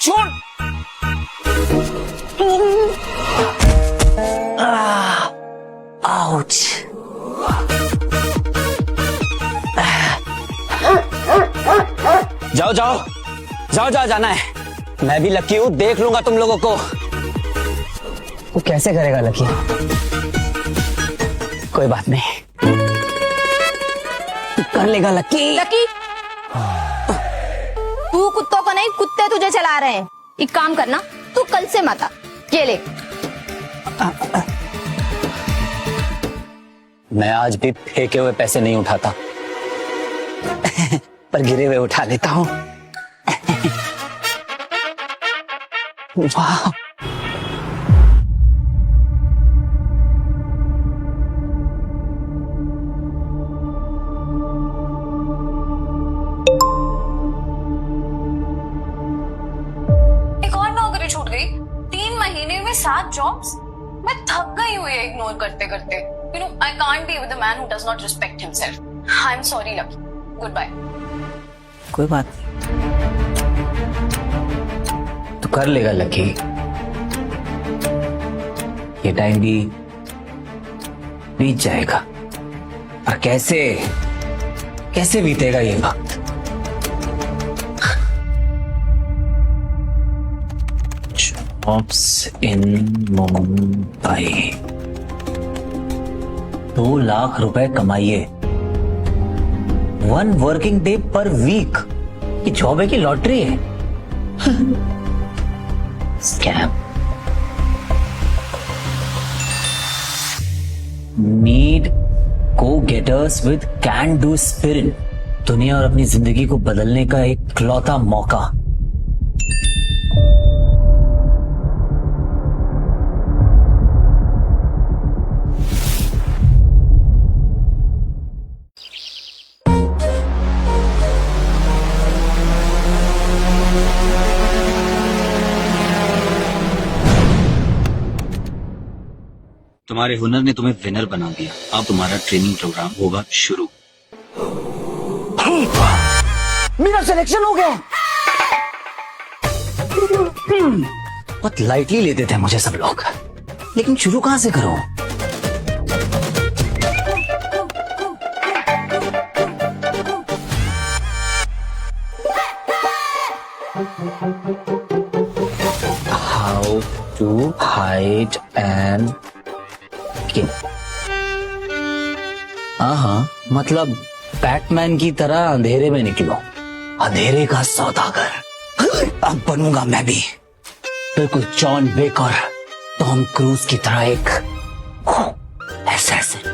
छोड़। आउच। जाओ जाओ जाओ जाओ, जाना है। मैं भी लकी हूं, देख लूंगा तुम लोगों को। वो कैसे करेगा लकी? कोई बात नहीं, तू कर लेगा लकी। लकी, तू कुत्तों को नहीं, कुत्ते तुझे चला रहे हैं। एक काम करना, तू कल से मत आ, ये ले। मैं आज भी फेंके हुए पैसे नहीं उठाता पर गिरे हुए उठा लेता हूं। वाह, एक और नौकरी छूट गई। 3 महीने में 7 जॉब्स। मैं थक गई हूँ ये इग्नोर करते करते। You know, I can't be with a man who does not respect himself. I am sorry Lucky, good bye. कोई बात नहीं, तू कर लेगा लकी। ये टाइम भी बीत जाएगा। और कैसे कैसे बीतेगा ये वक्त? जॉब्स इन मुंबई, 2 लाख रुपए कमाइए 1 वर्किंग डे पर वीक। ये जॉब है कि लॉटरी है? Scam. Need go getters with can do spirit. दुनिया और अपनी जिंदगी को बदलने का एक इकलौता मौका। तुम्हारे हुनर ने तुम्हें विनर बना दिया। अब तुम्हारा ट्रेनिंग प्रोग्राम होगा शुरू। मेरा सिलेक्शन हो गया। बहुत लाइटली लेते थे मुझे सब लोग, लेकिन शुरू कहां से करूं? How to hide and हाँ, मतलब बैटमैन की तरह अंधेरे में निकलो, अंधेरे का सौदागर। अब बनूंगा मैं भी बिल्कुल जॉन विक और टॉम क्रूज की तरह एक assassin।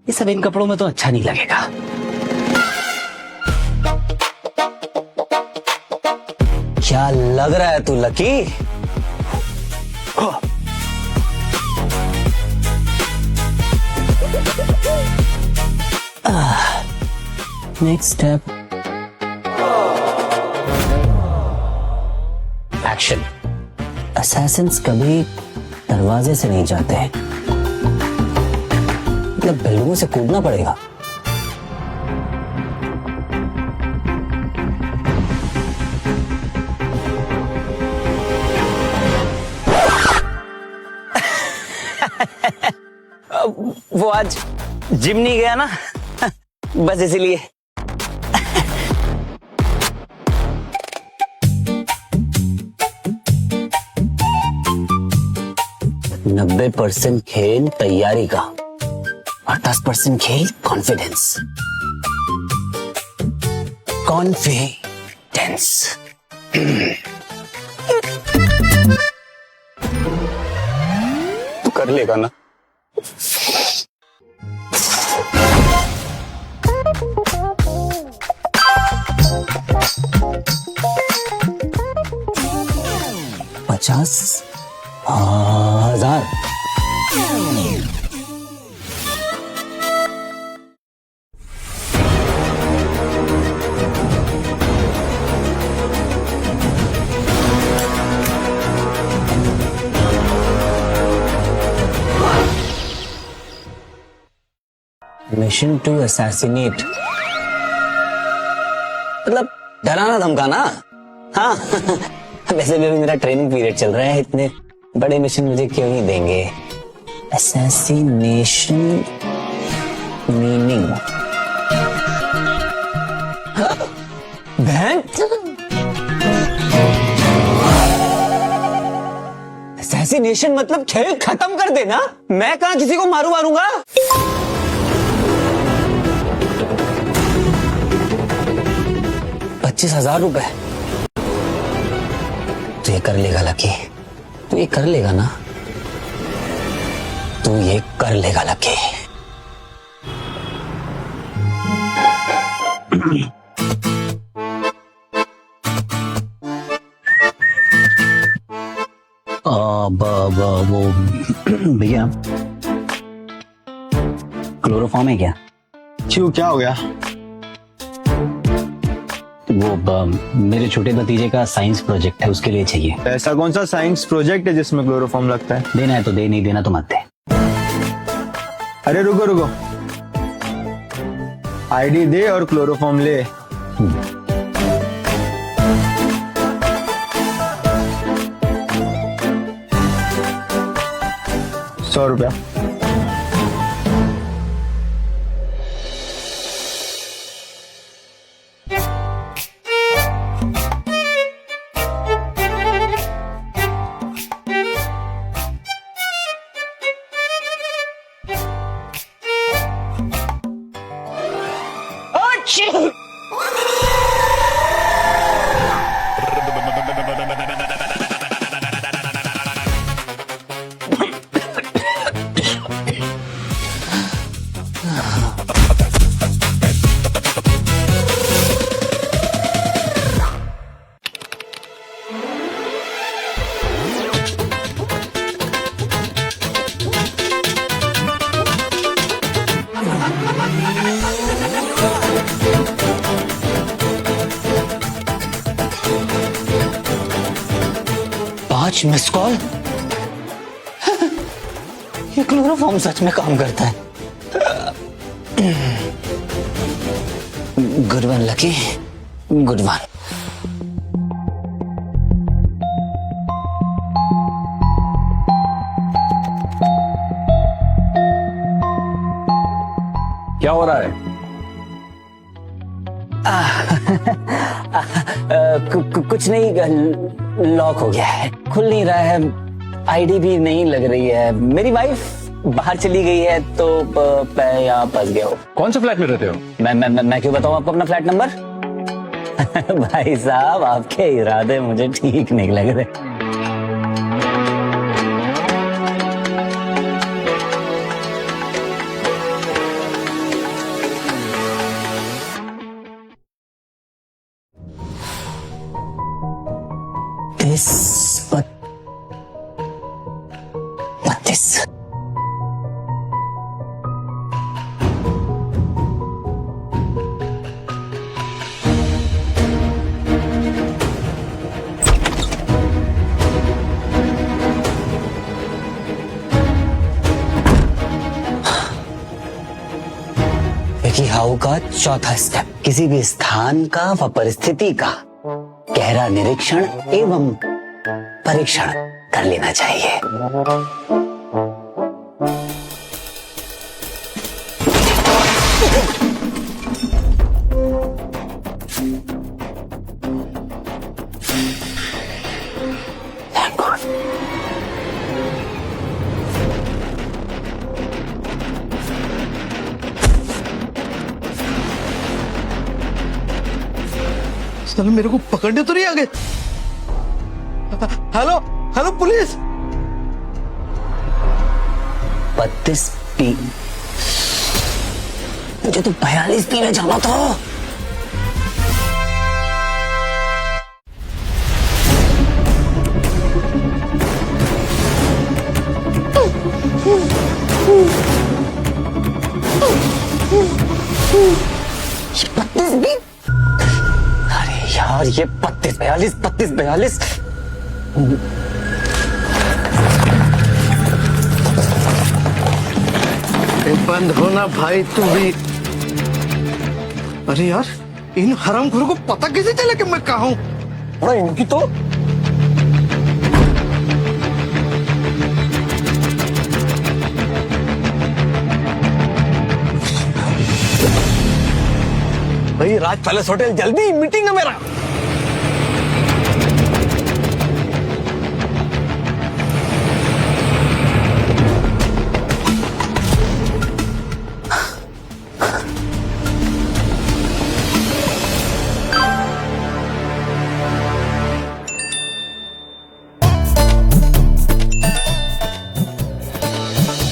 ये सब इन कपड़ों में तो अच्छा नहीं लगेगा। क्या लग रहा है तू lucky? Next step, action. Assassin's कभी दरवाजे से नहीं जाते हैं, मतलब बिल्डिंगों से कूदना पड़ेगा। वो आज जिम नहीं गया ना, बस इसलिए। 90% खेल तैयारी का और 10% खेल कॉन्फिडेंस। तू कर लेगा ना? $50,000। assassination to assassinate. मतलब डराना धमकाना. हाँ. वैसे भी अभी मेरा ट्रेनिंग पीरियड चल रहा है, इतने बड़े मिशन मुझे क्यों नहीं देंगे. Assassination meaning. बहन. Assassination मतलब खेल खत्म कर देना. मैं कहाँ किसी को मारूंगा. 25,000 रुपए. तू ये कर लेगा लकी. तू ये कर लेगा ना. तू ये कर लेगा लकी. वो भैया क्लोरोफॉर्म है क्या? क्यों, क्या हो गया? वो मेरे छोटे भतीजे का साइंस प्रोजेक्ट है, उसके लिए चाहिए. ऐसा कौन सा साइंस प्रोजेक्ट है जिसमें क्लोरोफॉर्म लगता है? देना है तो दे, नहीं देना तो मत दे. अरे रुको, आईडी दे और क्लोरोफॉर्म ले. 100 रुपया. Miss call. ये क्लोरोफॉर्म सच में काम करता है. Good one lucky, good one. क्या हो रहा है? कुछ नहीं, लॉक हो गया है, खुल नहीं रहा है. आईडी भी नहीं लग रही है. मेरी वाइफ बाहर चली गई है तो मैं यहाँ फंस गया हूँ. कौन सा फ्लैट में रहते हो? मैं क्यों बताऊँ आपको अपना फ्लैट नंबर? भाई साहब, आपके इरादे मुझे ठीक नहीं लग रहे. बत्तीस. विकी हाउ का चौथा स्टेप, किसी भी स्थान का व परिस्थिति का गहरा निरीक्षण एवं परीक्षण कर लेना चाहिए. Thank God. साले मेरे को पकड़ने तो नहीं आ गए. Hello hello police. 32 पी. मुझे तो 42 पी में जाना था. ये 32 पी. अरे यार, ये 32 42 32 42. अरे बंद होना भाई तू भी। अरे यार इन हरामखोरों को पता कैसे चला कि मैं कहाँ हूँ? अरे इनकी तो भाई राज पैलेस होटल, जल्दी मीटिंग है मेरा।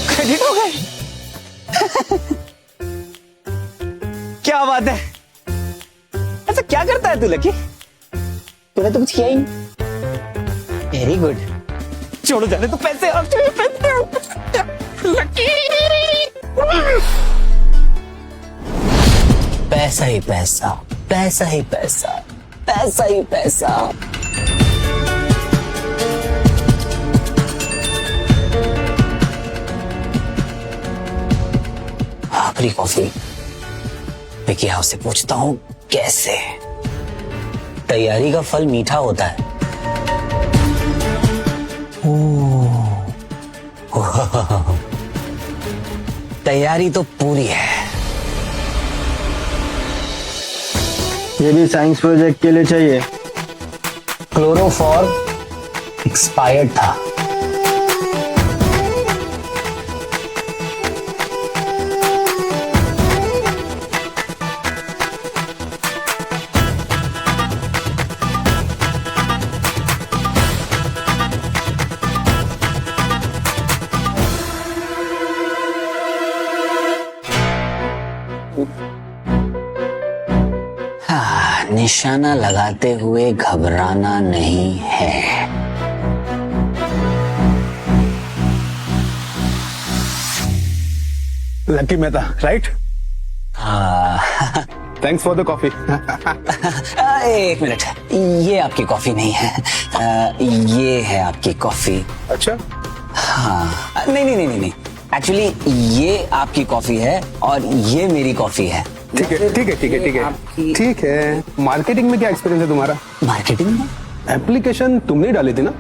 क्रेडिट हो गए। क्या बात है। ऐसा क्या करता है तू लकी? तूने तो कुछ किया ही नहीं। Very good. छोड़ो जाने तो पैसे और लकी। पैसा ही पैसा, पैसा ही पैसा, पैसा ही पैसा। आखिरी कॉफी विकी हाउस से पूछता हूं कैसे। तैयारी का फल मीठा होता है। तैयारी तो पूरी है। ये भी साइंस प्रोजेक्ट के लिए चाहिए। क्लोरोफॉर्म एक्सपायर्ड था। निशाना लगाते हुए घबराना नहीं है। लकी मेहता, राइट? हाँ। Thanks for the coffee. एक मिनट, ये आपकी कॉफी नहीं है। ये है आपकी कॉफी। अच्छा, हाँ, नहीं नहीं नहीं नहीं, एक्चुअली ये आपकी कॉफी है और ये मेरी कॉफी है। ठीक है ठीक है ठीक है ठीक है ठीक है। मार्केटिंग में क्या एक्सपीरियंस है तुम्हारा? मार्केटिंग में एप्लीकेशन तुमने ही डाली थी ना?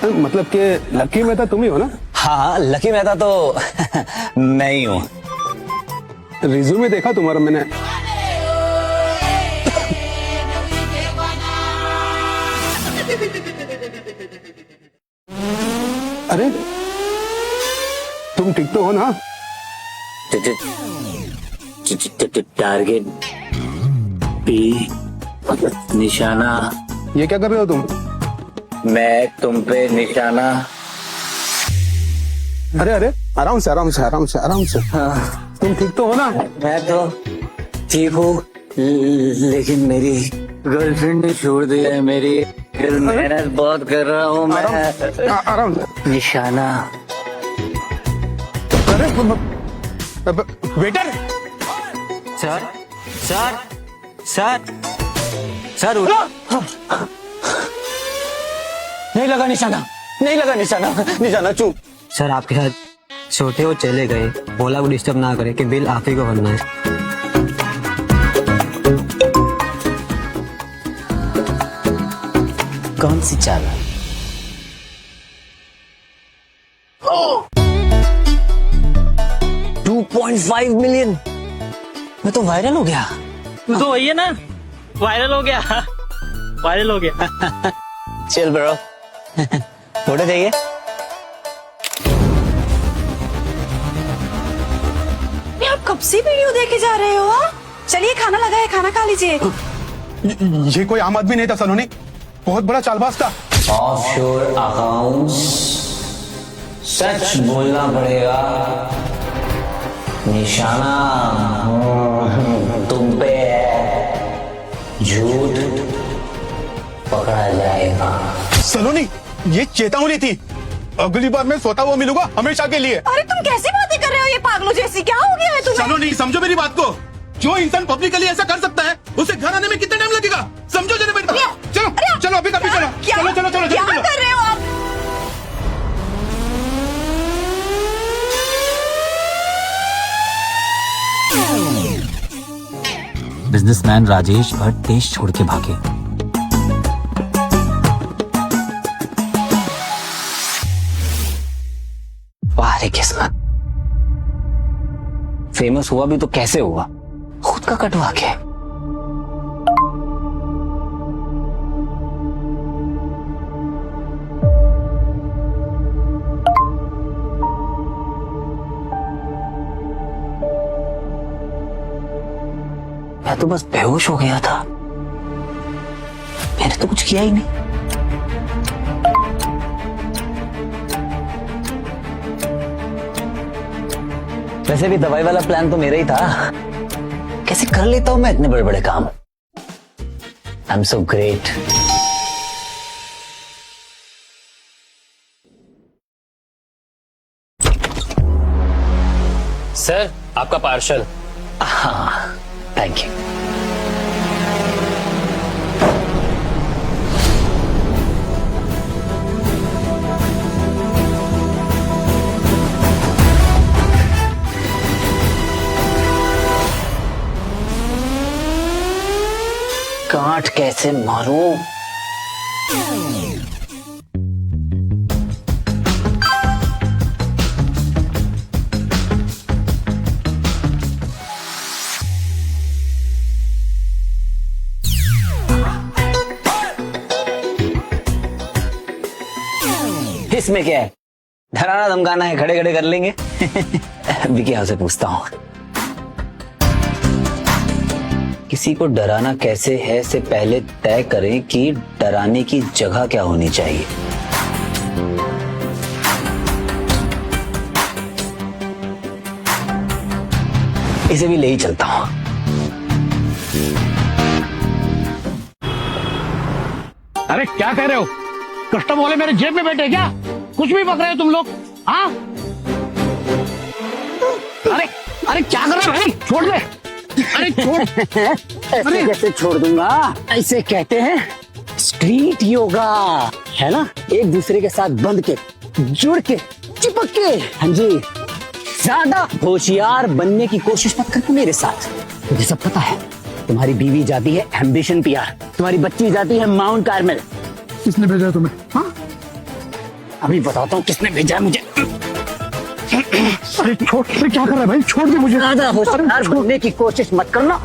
मतलब कि लकी मेहता तुम ही हो ना? हाँ, लकी मेहता तो मैं ही हूँ। रिज्यूमे देखा तुम्हारा मैंने। अरे तुम ठीक तो हो ना? टारगेट बी, निशाना। ये क्या कर रहे हो तुम? मैं तुम पे निशाना। अरे अरे आराम से आराम से आराम से आराम से। तुम ठीक तो हो ना? मैं तो ठीक हूँ, लेकिन मेरी गर्लफ्रेंड ने छोड़ दिया है। मेरी मेहनत बहुत कर रहा हूँ मैं। आराम से। निशाना। अरे waiter, sir sir sir sir, नहीं लगा निशाना, नहीं लगा निशाना। निशाना चुप। सर आपके साथ छोटे वो चले गए, बोला को डिस्टर्ब ना करे कि बिल आप ही को भरना है। कौन सी चाल? 2.5 मिलियन। मैं तो वायरल हो गया। तो वही है ना, वायरल हो गया। वायरल हो गया। चल ब्रो, फोटो चाहिए? आप कब से वीडियो देखे जा रहे हो? चलिए खाना लगा है, खाना खा लीजिए। ये कोई आम आदमी नहीं था सलोनी, बहुत बड़ा चालबाज था। ऑफशोर अकाउंट्स, सच बोलना पड़ेगा। निशाना तुम पे है, झूठ पकड़ा जाएगा। सलोनी, ये चेतावनी थी। अगली बार मैं सोता हुआ मिलूंगा हमेशा के लिए। अरे तुम कैसी बातें कर रहे हो ये पागलों जैसी? क्या हो गया है तुम्हें? सलोनी समझो मेरी बात को। जो इंसान पब्लिकली ऐसा कर सकता है, उसे घर आने में कितना टाइम लगेगा? समझो जरा मेरी बात। चलो चलो अभी कभी चलो। चलो चलो चलो क्या कर रहे हो आप? बिजनेसमैन राजेश भट्ट देश छोड़ के भागे। वाह रे किस्मत, फेमस हुआ भी तो कैसे हुआ, खुद का कटवा के। मैं तो बस बेहोश हो गया था, मैंने तो कुछ किया ही नहीं। वैसे भी दवाई वाला प्लान तो मेरा ही था, कैसे कर लेता हूं मैं इतने बड़े बड़े काम। I am so great. Sir आपका पार्सल। हाँ, थैंक यू। काट कैसे मारूं? इसमें क्या है, डराना धमकाना है, खड़े खड़े कर लेंगे। विकी यहाँ से पूछता हूँ, किसी को डराना कैसे है से पहले तय करें कि डराने की जगह क्या होनी चाहिए। इसे भी ले ही चलता हूं। अरे क्या कह रहे हो? कस्टम वाले मेरे जेब में बैठे क्या? कुछ भी पक रहे हो तुम लोग? हाँ? अरे अरे क्या कर रहे हो भाई? छोड़ दे। अरे छोड़। ऐसे कैसे छोड़ दूंगा? ऐसे कहते हैं स्ट्रीट योगा, है ना? एक दूसरे के साथ बंध के, जुड़ के, चिपक के। हाँ जी, ज्यादा होशियार बनने की कोशिश मत करना मेरे साथ। मुझे सब पता है। तुम्हारी बीवी जाती है एम्बिशन पीआर, तुम्हारी बच्ची जाती है माउंट कार्मेल। किसने भेजा है तुम्हें? हाँ? अभी बताता हूँ किसने भेजा है मुझे। अरे छोड़, अरे क्या कर रहा है भाई? छोड़ दे मुझे। ज्यादा होशियार बनने की कोशिश मत करना।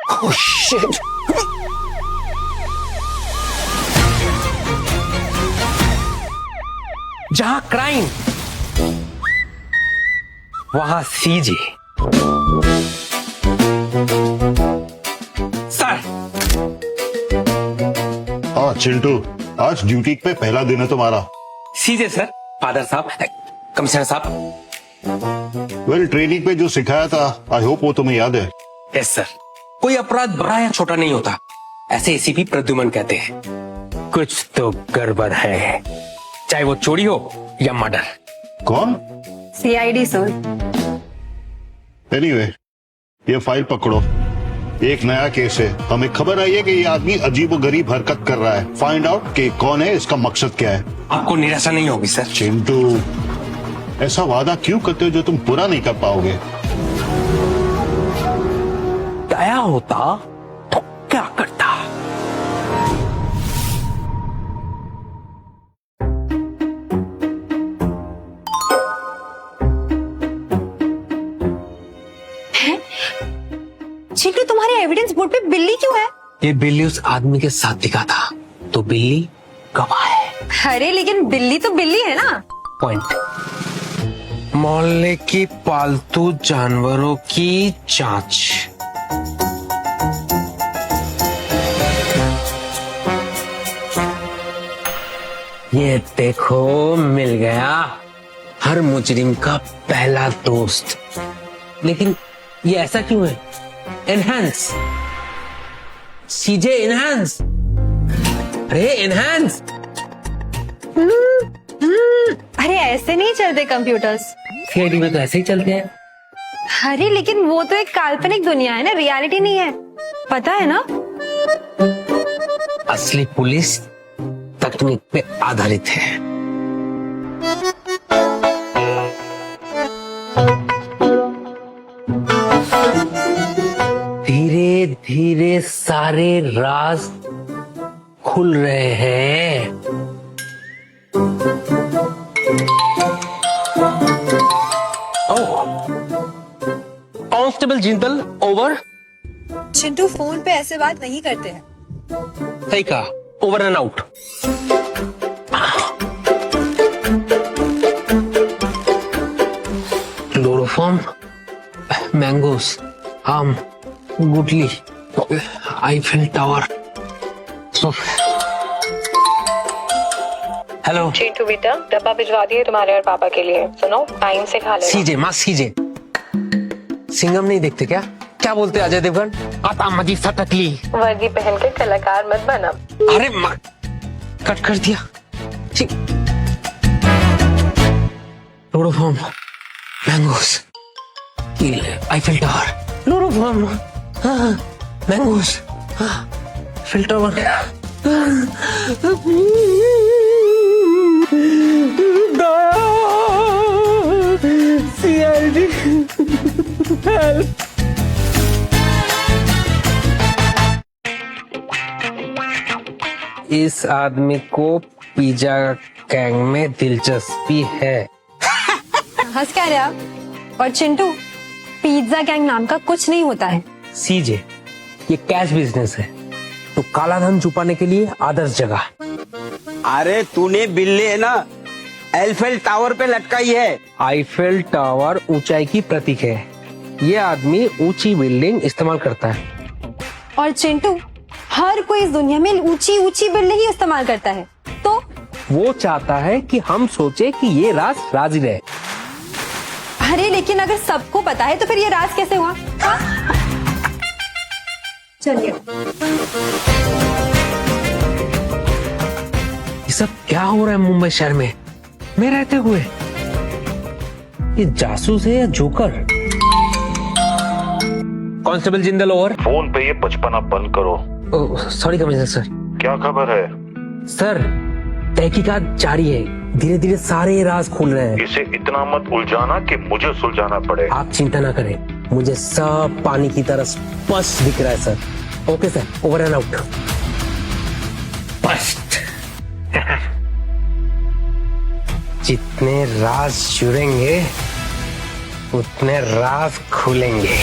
Oh shit! जहां क्राइम वहां सीजे। सर। हाँ चिंटू, आज ड्यूटी पे पहला दिन है तुम्हारा। सीजे सर। फादर साहब, कमिश्नर साहब। वेल, ट्रेनिंग पे जो सिखाया था, आई होप वो तुम्हें याद है। Yes sir. कोई अपराध बड़ा या छोटा नहीं होता, ऐसे एसीपी प्रद्युमन कहते हैं। कुछ तो गड़बड़ है, चाहे वो चोरी हो या मर्डर। कौन? CID sir. एनीवे, ये फाइल पकड़ो। एक नया केस है, हमें खबर आई है कि ये आदमी अजीबोगरीब हरकत कर रहा है। फाइंड आउट कि कौन है, इसका मकसद क्या है। आपको निराशा नहीं होगी सर। चिंटू, ऐसा वादा क्यों करते हो जो तुम पूरा नहीं कर पाओगे? दया होता तो क्या करता। चिंटू, तुम्हारे एविडेंस बोर्ड पे बिल्ली क्यों है? ये बिल्ली उस आदमी के साथ दिखा था, तो बिल्ली गवाह है। अरे लेकिन बिल्ली तो बिल्ली है ना। पॉइंट। मोहल्ले की पालतू जानवरों की जांच। ये देखो, मिल गया हर मुजरिम का पहला दोस्त। लेकिन ये ऐसा क्यों है? एनहांस सीजे, एनहांस। अरे एनहांस। अरे ऐसे नहीं चलते कंप्यूटर्स। सीआईडी में तो ऐसे ही चलते हैं। अरे लेकिन वो तो एक काल्पनिक दुनिया है ना, रियलिटी नहीं है, पता है ना। असली पुलिस तकनीक पे आधारित है। धीरे धीरे सारे राज खुल रहे हैं। Constable Jindal over. Chintu phone पे ऐसे बात नहीं करते हैं। सही कहा, over and out. Chloroform, mangoes, आम, गुटली, आईफिल टावर। हेलो चिंटू बेटा, डब्बा भिजवा दिए तुम्हारे और पापा के लिए। सुनो, टाइम से खा लेना। सीजे माँ सीजे। सिंघम नहीं देखते क्या? क्या बोलते अजय देवगन? आता मजी सटकली। वर्दी पहन के कलाकार मत बना। अरे माँ, कट कर दिया। ठीक। Chloroform, mangoes, Eiffel tower. Chloroform, mangoes, Eiffel tower. CID, help. इस आदमी को पिज्जा गैंग में दिलचस्पी है। हंस क्या रहे आप? और चिंटू, पिज्जा गैंग नाम का कुछ नहीं होता है। सीजे, ये कैश बिजनेस है, तो काला धन छुपाने के लिए आदर्श जगह। अरे तूने बिल्ली है ना एल्फेल टावर पे लटकाई है। आईफेल टावर ऊंचाई की प्रतीक है। ये आदमी ऊंची बिल्डिंग इस्तेमाल करता है। और चिंटू, हर कोई इस दुनिया में ऊंची ऊंची बिल्डिंग ही इस्तेमाल करता है, तो वो चाहता है कि हम सोचे कि ये राज राज ही रहे। अरे लेकिन अगर सबको पता है तो फिर ये राज कैसे हुआ? चलिए। ये सब क्या हो रहा है मुंबई शहर में मैं रहते हुए? ये जासूस है या joker? Constable Jindal over. Phone पे ये बचपना बंद करो। Sorry commissioner sir. क्या खबर है? सर, तहकीकात जारी है, धीरे धीरे सारे राज खुल रहे हैं। इसे इतना मत उलझाना कि मुझे सुलझाना पड़े। आप चिंता ना करें, मुझे सब पानी की तरह स्पष्ट दिख रहा है sir. Okay sir, over and out. स्पष्ट। जितने राज जुड़ेंगे उतने राज खुलेंगे।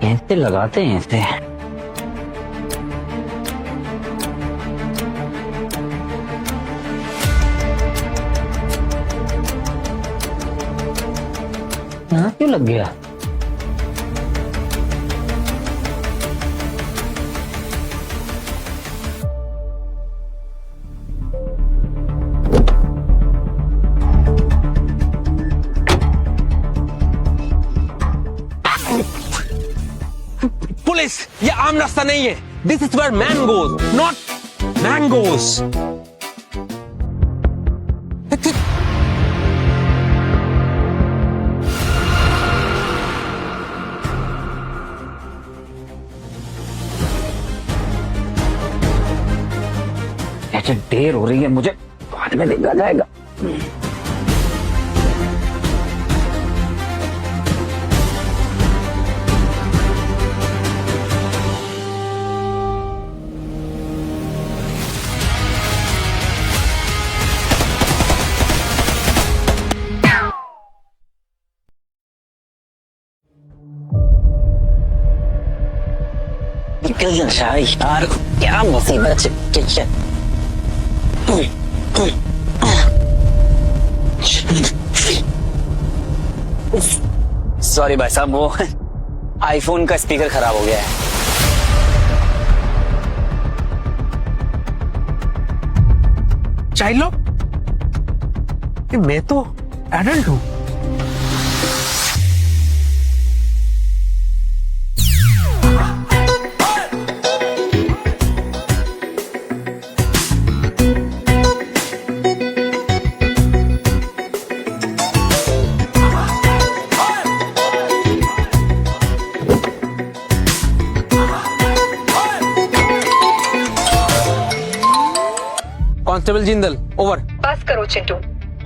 ऐसे लगाते हैं ऐसे। यहाँ क्यों लग गया? पुलिस, ये आम रास्ता नहीं है। This is where man goes, not mangoes. ऐसे देर हो रही है, मुझे बाद में देखा जाएगा। निकल जा यार, क्या मुसीबत है। सॉरी भाई साहब, वो आईफोन का स्पीकर खराब हो गया है। Child lock? मैं तो एडल्ट हूं। Constable Jindal, over. बस करो चिंटू,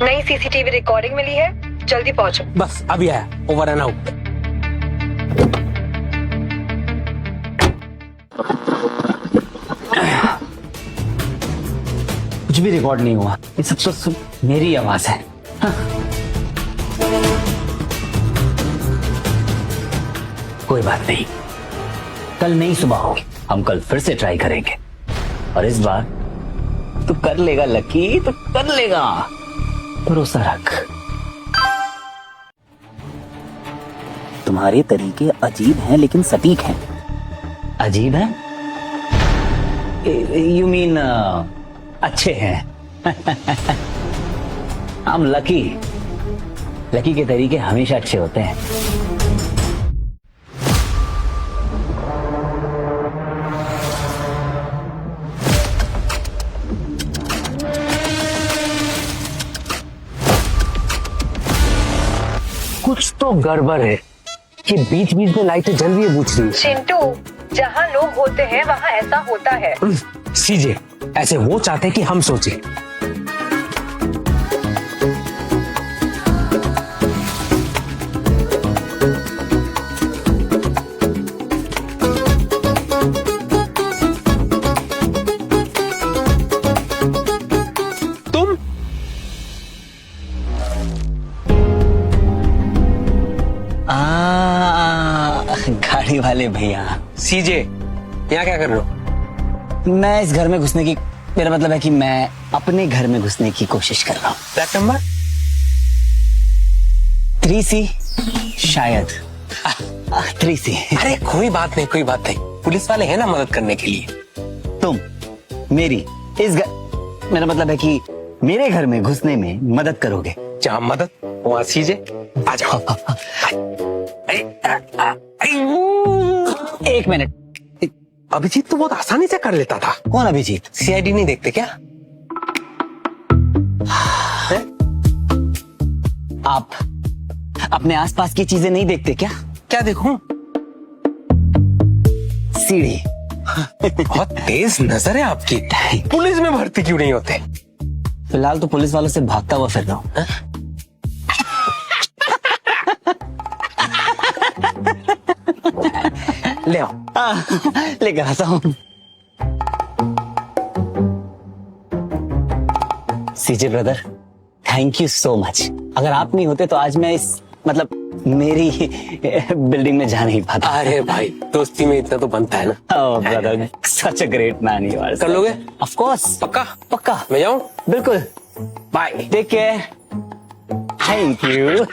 नई सीसीटीवी रिकॉर्डिंग मिली है, जल्दी पहुंचो। बस अभी आया, ओवर एंड आउट। कुछ भी रिकॉर्ड नहीं हुआ, ये सब तो मेरी आवाज है। हाँ। कोई बात नहीं, कल नई सुबह होगी, हम कल फिर से ट्राई करेंगे और इस बार तू कर लेगा लकी, तो कर लेगा, भरोसा रख। तुम्हारे तरीके अजीब हैं लेकिन सटीक हैं। अजीब है? यू मीन अच्छे हैं। हम लकी के तरीके हमेशा अच्छे होते हैं। कुछ तो गड़बड़ है कि बीच बीच में लाइटें जल रही है, बुझ रही है। चिंटू, जहाँ लोग होते हैं वहाँ ऐसा होता है। सीजे, ऐसे वो चाहते हैं कि हम सोचें। तुम गाड़ी वाले भैया। सीजे, यहाँ क्या कर रहे हो? मैं इस घर में घुसने की, मेरा मतलब है कि मैं अपने घर में घुसने की कोशिश कर रहा हूँ। फ्लैट नंबर 3C शायद। 3C। अरे कोई बात नहीं, कोई बात नहीं, पुलिस वाले हैं ना मदद करने के लिए। तुम मेरी इस घर, मेरा मतलब है कि मेरे घर में घुसने में मदद करोगे। जहाँ मदद वहाँ सीजे, आ जाओ। एक मिनट, अभिजीत तो बहुत आसानी से कर लेता था। कौन अभिजीत? सीआईडी नहीं देखते क्या? आप अपने आसपास की चीजें नहीं देखते क्या? क्या देखूं? सीढ़ी। बहुत तेज नजर है आपकी। पुलिस में भर्ती क्यों नहीं होते? फिलहाल तो पुलिस वालों से भागता हुआ फिर रहा हूं। ले आओ। लेकर आता हूं। CJ brother, thank you so much. अगर आप नहीं होते तो आज मैं इस, मतलब मेरी बिल्डिंग में जा नहीं पाता। अरे भाई, दोस्ती में इतना तो बनता है ना। Oh brother, such a great man you are. कर लोगे? Of course. पक्का? पक्का। मैं जाऊं? बिल्कुल। Bye. Take care. Thank you.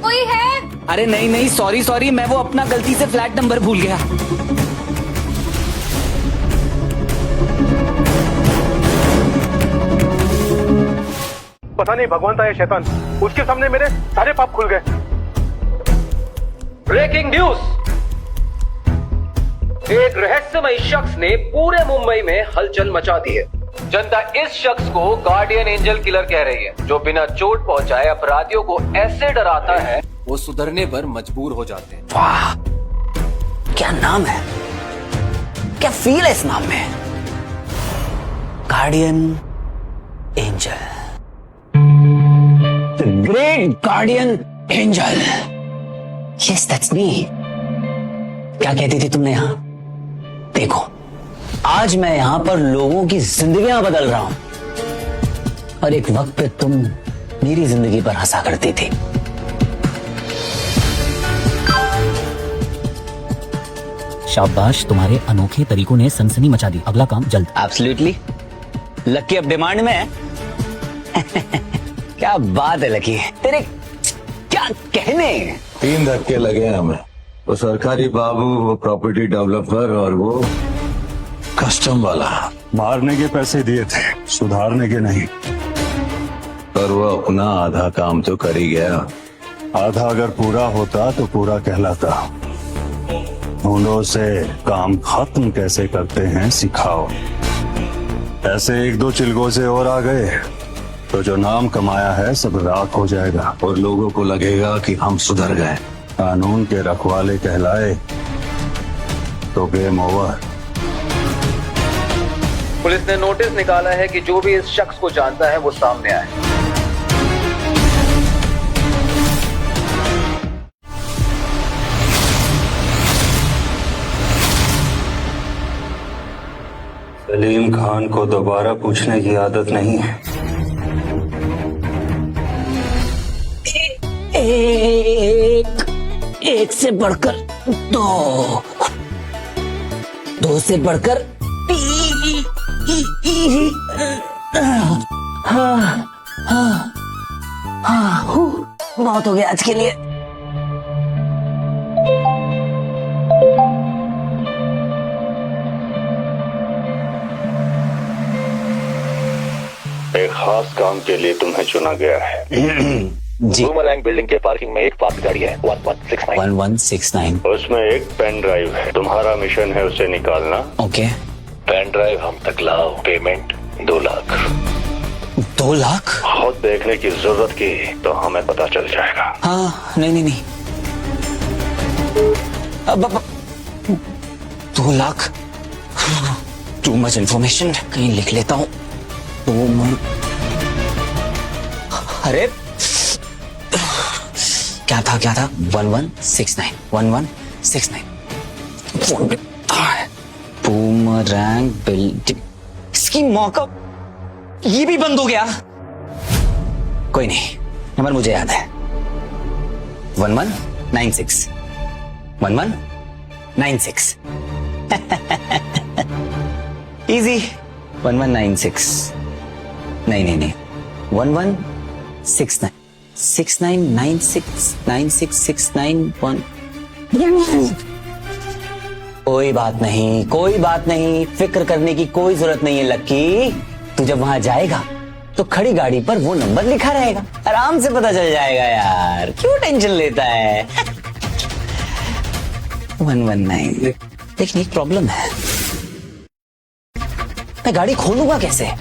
कोई है? अरे नहीं, सॉरी, मैं वो अपना गलती से फ्लैट नंबर भूल गया। पता नहीं भगवान था या शैतान, उसके सामने मेरे सारे पाप खुल गए। ब्रेकिंग न्यूज, एक रहस्यमयी शख्स ने पूरे मुंबई में हलचल मचा दी है। जनता इस शख्स को गार्डियन एंजल किलर कह रही है, जो बिना चोट पहुंचाए अपराधियों को ऐसे डराता है वो सुधरने पर मजबूर हो जाते हैं। वाह, क्या नाम है, क्या फील है इस नाम में। Guardian angel, the great guardian angel. Yes, that's me. क्या कहती थी तुमने यहां? देखो, आज मैं यहां पर लोगों की जिंदगियां बदल रहा हूं और एक वक्त पे तुम मेरी जिंदगी पर हंसा करती थी। शाबाश, तुम्हारे अनोखे तरीकों ने सनसनी मचा दी। अगला काम जल्द। एब्सोल्युटली। लकी अब डिमांड में है। क्या बात है लकी, तेरे क्या कहने। 3 धक्के लगे हैं हमें, वो सरकारी बाबू, वो प्रॉपर्टी डेवलपर और वो कस्टम वाला। मारने के पैसे दिए थे, सुधारने के नहीं। पर वो अपना आधा काम तो कर ही गया। आधा अगर पूरा होता तो पूरा कहलाता। ढूंढो से काम खत्म कैसे करते हैं सिखाओ। ऐसे 1-2 चिलगों से और आ गए तो जो नाम कमाया है सब राख हो जाएगा और लोगों को लगेगा कि हम सुधर गए। कानून के रखवाले कहलाए तो गेम ओवर। पुलिस ने नोटिस निकाला है कि जो भी इस शख्स को जानता है वो सामने आए। सलीम खान को दोबारा पूछने की आदत नहीं है। एक से बढ़कर दो, दो से बढ़कर बहुत हो गया आज के लिए। एक खास काम के लिए तुम्हें चुना गया है। जी। बूमरैंग बिल्डिंग के पार्किंग में एक फास्ट गाड़ी है 1169। 1169। उसमें एक पेन ड्राइव है, तुम्हारा मिशन है उसे निकालना। ओके। पेन ड्राइव हम तक लाओ, पेमेंट 2 लाख। 2 लाख? खुद देखने की जरूरत की तो हमें पता चल जाएगा। हाँ, नहीं। अब 2 लाख, टू मच इंफॉर्मेशन, कहीं लिख लेता हूँ। अरे क्या था 1169 1169 फोन पे बूमरैंग बिल्डिंग। इसकी मौका, ये भी बंद हो गया। कोई नहीं, नंबर मुझे याद है 1196 1196। इजी। 1196 नहीं 1169 69969669 कोई बात नहीं, फिक्र करने की कोई जरूरत नहीं है लक्की। तू जब वहां जाएगा तो खड़ी गाड़ी पर वो नंबर लिखा रहेगा, आराम से पता चल जाएगा यार, क्यों टेंशन लेता है। 119। लेकिन एक प्रॉब्लम है, मैं गाड़ी खोलूंगा कैसे?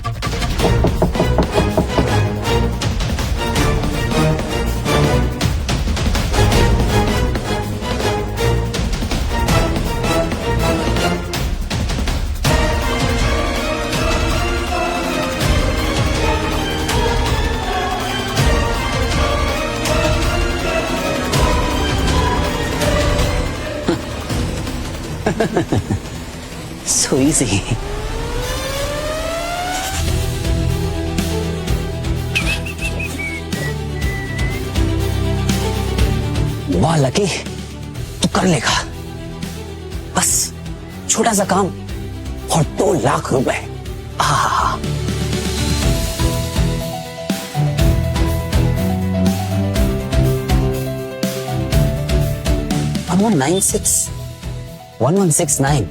So easy. वाह लकी, तू कर लेगा। बस छोटा सा काम और 2 लाख रुपए। आहा। 1196 1169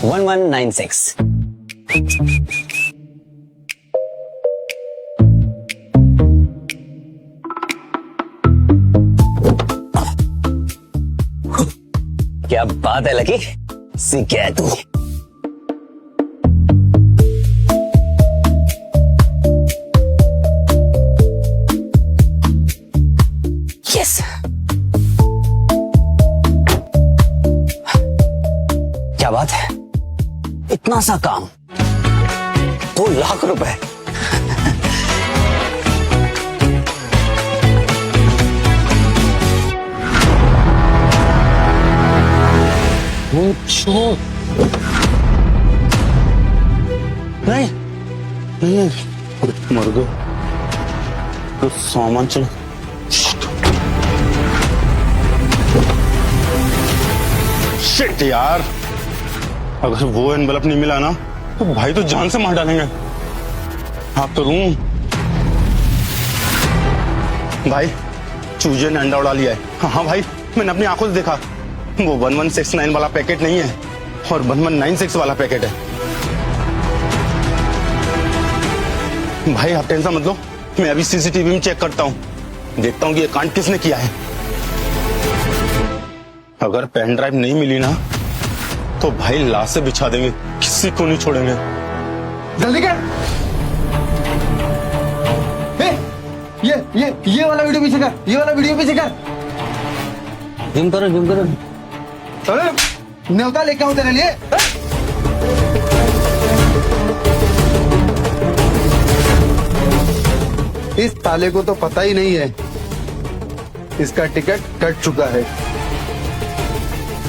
1196। क्या बात है लकी, सीख गया है तू। यस, क्या बात है, इतना सा काम, 2 लाख रुपए। नहीं मर गए तो सामान चलो। शिट यार, अगर वो एनवेलप नहीं मिला ना तो भाई तो जान से मार डालेंगे। हाँ करूं भाई, चूजे ने अंडा उड़ा लिया है। हाँ भाई, मैंने अपनी आंखों से देखा, वो 1169 वाला पैकेट नहीं है और 1196 वाला पैकेट है। भाई आप टेंशन मत लो, मैं अभी सीसीटीवी में चेक करता हूँ, देखता हूँ कि ये कांड किसने किया है। अगर पेन ड्राइव नहीं मिली ना तो भाई लाश से बिछा देंगे, किसी को नहीं छोड़ेंगे। जल्दी कर। ये वाला वीडियो पीछे कर, ये वाला वीडियो पीछे कर। जिम करो जिम करो। अरे न्योता लेके आऊं तेरे लिए। इस ताले को तो पता ही नहीं है इसका टिकट कट चुका है।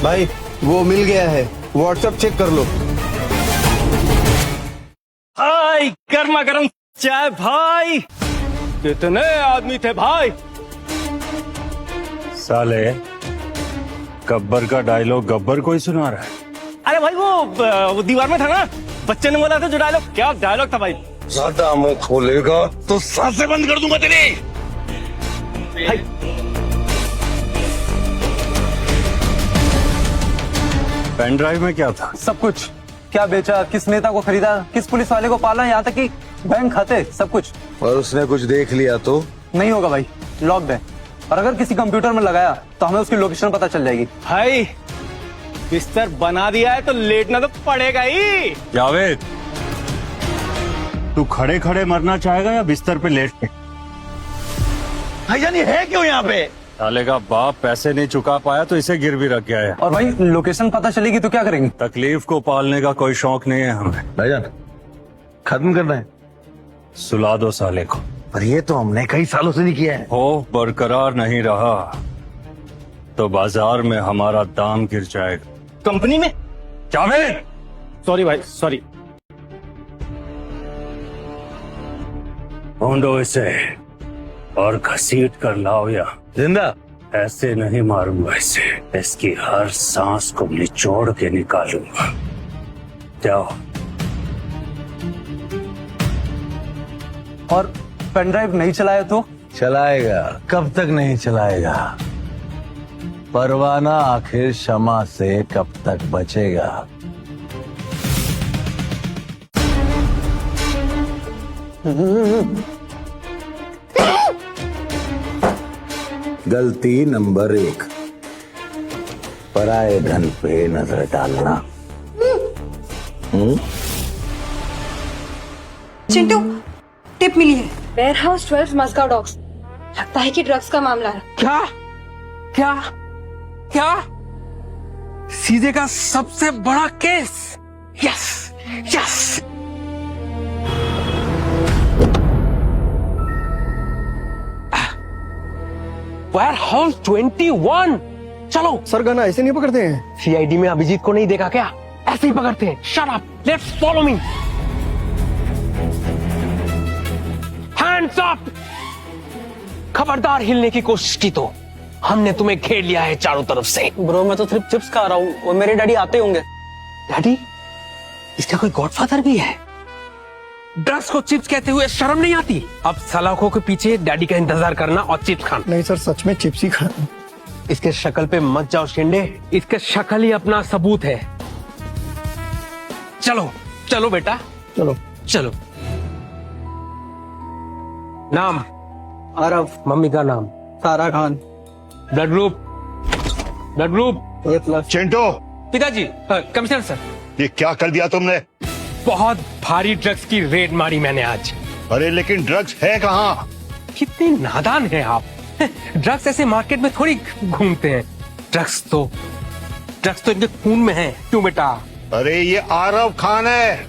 भाई वो मिल गया है, व्हाट्सएप चेक कर लो। हाय गर्मा गर्म चाय भाई, कितने आदमी थे भाई। साले गब्बर का डायलॉग गब्बर को ही सुना रहा है। अरे भाई वो दीवार में था ना, बच्चे ने बोला था जो डायलॉग, क्या डायलॉग था भाई। ज्यादा मुंह खोलेगा तो सांसें बंद कर दूंगा तेरी। भाई पेन ड्राइव में क्या था? सब कुछ। क्या बेचा, किस नेता को खरीदा, किस पुलिस वाले को पाला, यहाँ तक कि बैंक खाते, सब कुछ। और उसने कुछ देख लिया तो? नहीं होगा भाई, लॉक्ड है। और अगर किसी कंप्यूटर में लगाया तो हमें उसकी लोकेशन पता चल जाएगी। भाई बिस्तर बना दिया है तो लेटना तो पड़ेगा ही। जावेद, तू खड़े खड़े मरना चाहेगा या बिस्तर पे लेट के? भाईजान ये है क्यों यहाँ पे? साले का बाप पैसे नहीं चुका पाया तो इसे गिरवी रख गया है। और भाई लोकेशन पता चलेगी तो क्या करेंगे? तकलीफ को पालने का कोई शौक नहीं है हमें। भाईजान खत्म करना है। सुला दो साले को। पर ये तो हमने कई सालों से नहीं किया है। हो बरकरार नहीं रहा तो बाजार में हमारा दाम गिर जाएगा। कंपनी में? जावेद, सॉरी भाई सॉरी। ढूंढो इसे और घसीट कर लाओ या जिंदा। ऐसे नहीं मारूंगा इसे, इसकी हर सांस को निचोड़ के निकालूंगा। जाओ। और पेन ड्राइव नहीं चलाया तो? चलाएगा, कब तक नहीं चलाएगा? परवाना आखिर क्षमा से कब तक बचेगा? गलती नंबर 1, पराये धन पे नजर डालना। चिंटू, टिप मिली है। वेयर हाउस 12 मस्का डॉग्स। लगता है कि ड्रग्स का मामला है। क्या क्या क्या? सीधे का सबसे बड़ा case. Yes yes. Warehouse 21। चलो। सर गना ऐसे नहीं पकड़ते हैं। सीआईडी में अभिजीत को नहीं देखा क्या? ऐसे ही पकड़ते हैं। Shut up, let's follow me. Hands up. खबरदार हिलने की कोशिश की तो हमने तुम्हें घेर लिया है चारों तरफ से। ब्रो मैं तो सिर्फ चिप्स खा रहा हूँ और मेरे डैडी आते होंगे। डैडी? इसका कोई गॉडफादर भी है? ड्रग्स को चिप्स कहते हुए शर्म नहीं आती? अब सलाखों के पीछे डैडी का इंतजार करना और चिप्स खाना। नहीं सर, सच में चिप्स ही खा। इसके शक्ल पे मत जाओ शिंदे, इसके शक्ल ही अपना सबूत है। चलो चलो बेटा, चलो चलो। नाम? आरव। मम्मी का नाम? सारा Khan. Blood group? Blood group A+। Chintu, पिताजी, कमिश्नर सर, ये क्या कर दिया तुमने? बहुत भारी ड्रग्स की रेड मारी मैंने आज। अरे लेकिन ड्रग्स है कहाँ? कितने नादान हैं आप। ड्रग्स ऐसे मार्केट में थोड़ी घूमते हैं। ड्रग्स तो इनके खून में है। क्यों बेटा? अरे ये आरव खान है,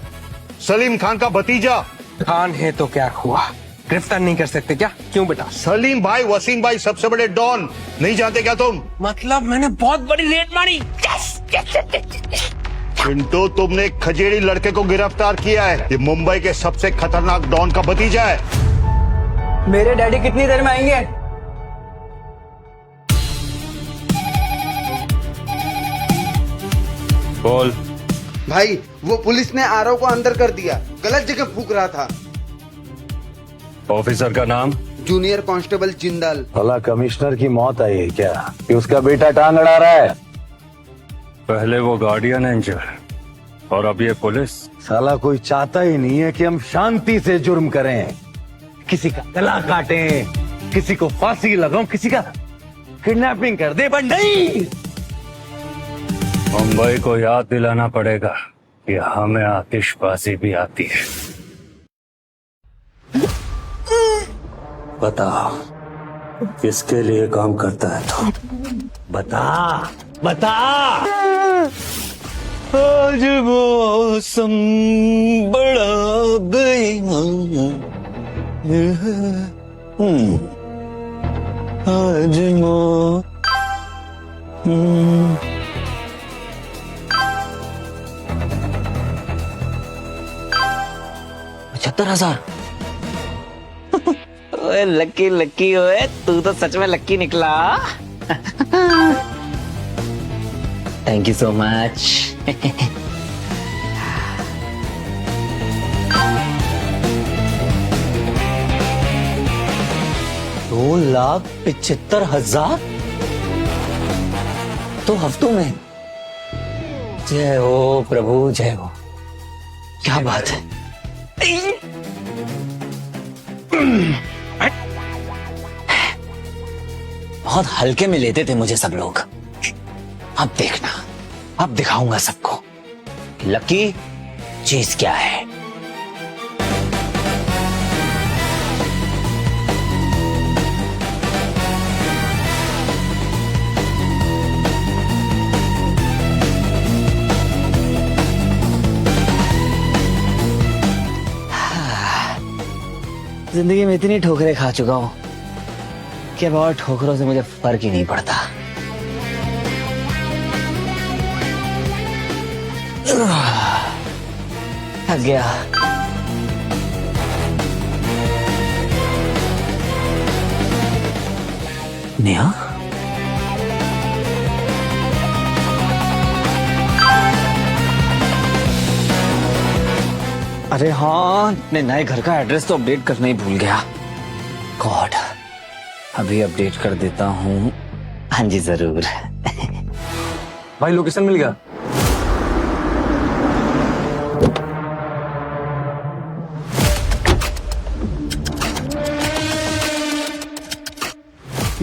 सलीम खान का भतीजा। खान है तो क्या हुआ, गिरफ्तार नहीं कर सकते क्या? क्यों बेटा? सलीम भाई, वसीम भाई सबसे बड़े डॉन, नहीं जानते क्या तुम? मतलब मैंने बहुत बड़ी रेड मारी। चिंटू, तुमने एक खजेड़ी लड़के को गिरफ्तार किया है। ये मुंबई के सबसे खतरनाक डॉन का भतीजा है। मेरे डैडी कितनी देर में आएंगे? बोल। भाई वो पुलिस ने आरव को अंदर कर दिया, गलत जगह फूंक रहा था। ऑफिसर का नाम? Junior constable Jindal. भला कमिश्नर की मौत आई है क्या कि उसका बेटा टांग अड़ा रहा है? पहले वो गार्डियन एंजल और अब ये पुलिस। साला कोई चाहता ही नहीं है कि हम शांति से जुर्म करें। किसी का गला काटें, किसी को फांसी लगाऊं, किसी का किडनैपिंग कर दे, पर नहीं। मुंबई को याद दिलाना पड़ेगा कि हमें आतिशबाजी भी आती है। बता, किसके लिए काम करता है तू? बता बता। आज मौसम बड़ा बेईमान आज 75,000। ओए लक्की लक्की, ओए तू तो सच में लक्की निकला। Thank you so much. 2,75,000 तो हफ्तों में। जय हो प्रभु, जय हो। क्या बात है। बहुत हल्के में लेते थे मुझे सब लोग। अब देखना, अब दिखाऊंगा सबको लकी चीज क्या है। जिंदगी में इतनी ठोकरें खा चुका हूं कि अब और ठोकरों से मुझे फर्क ही नहीं पड़ता। थक गया। नेहा, अरे हाँ, मैं नए घर का एड्रेस तो अपडेट करना ही भूल गया। गॉड, अभी अपडेट कर देता हूँ। हाँ जी जरूर। भाई लोकेशन मिल गया।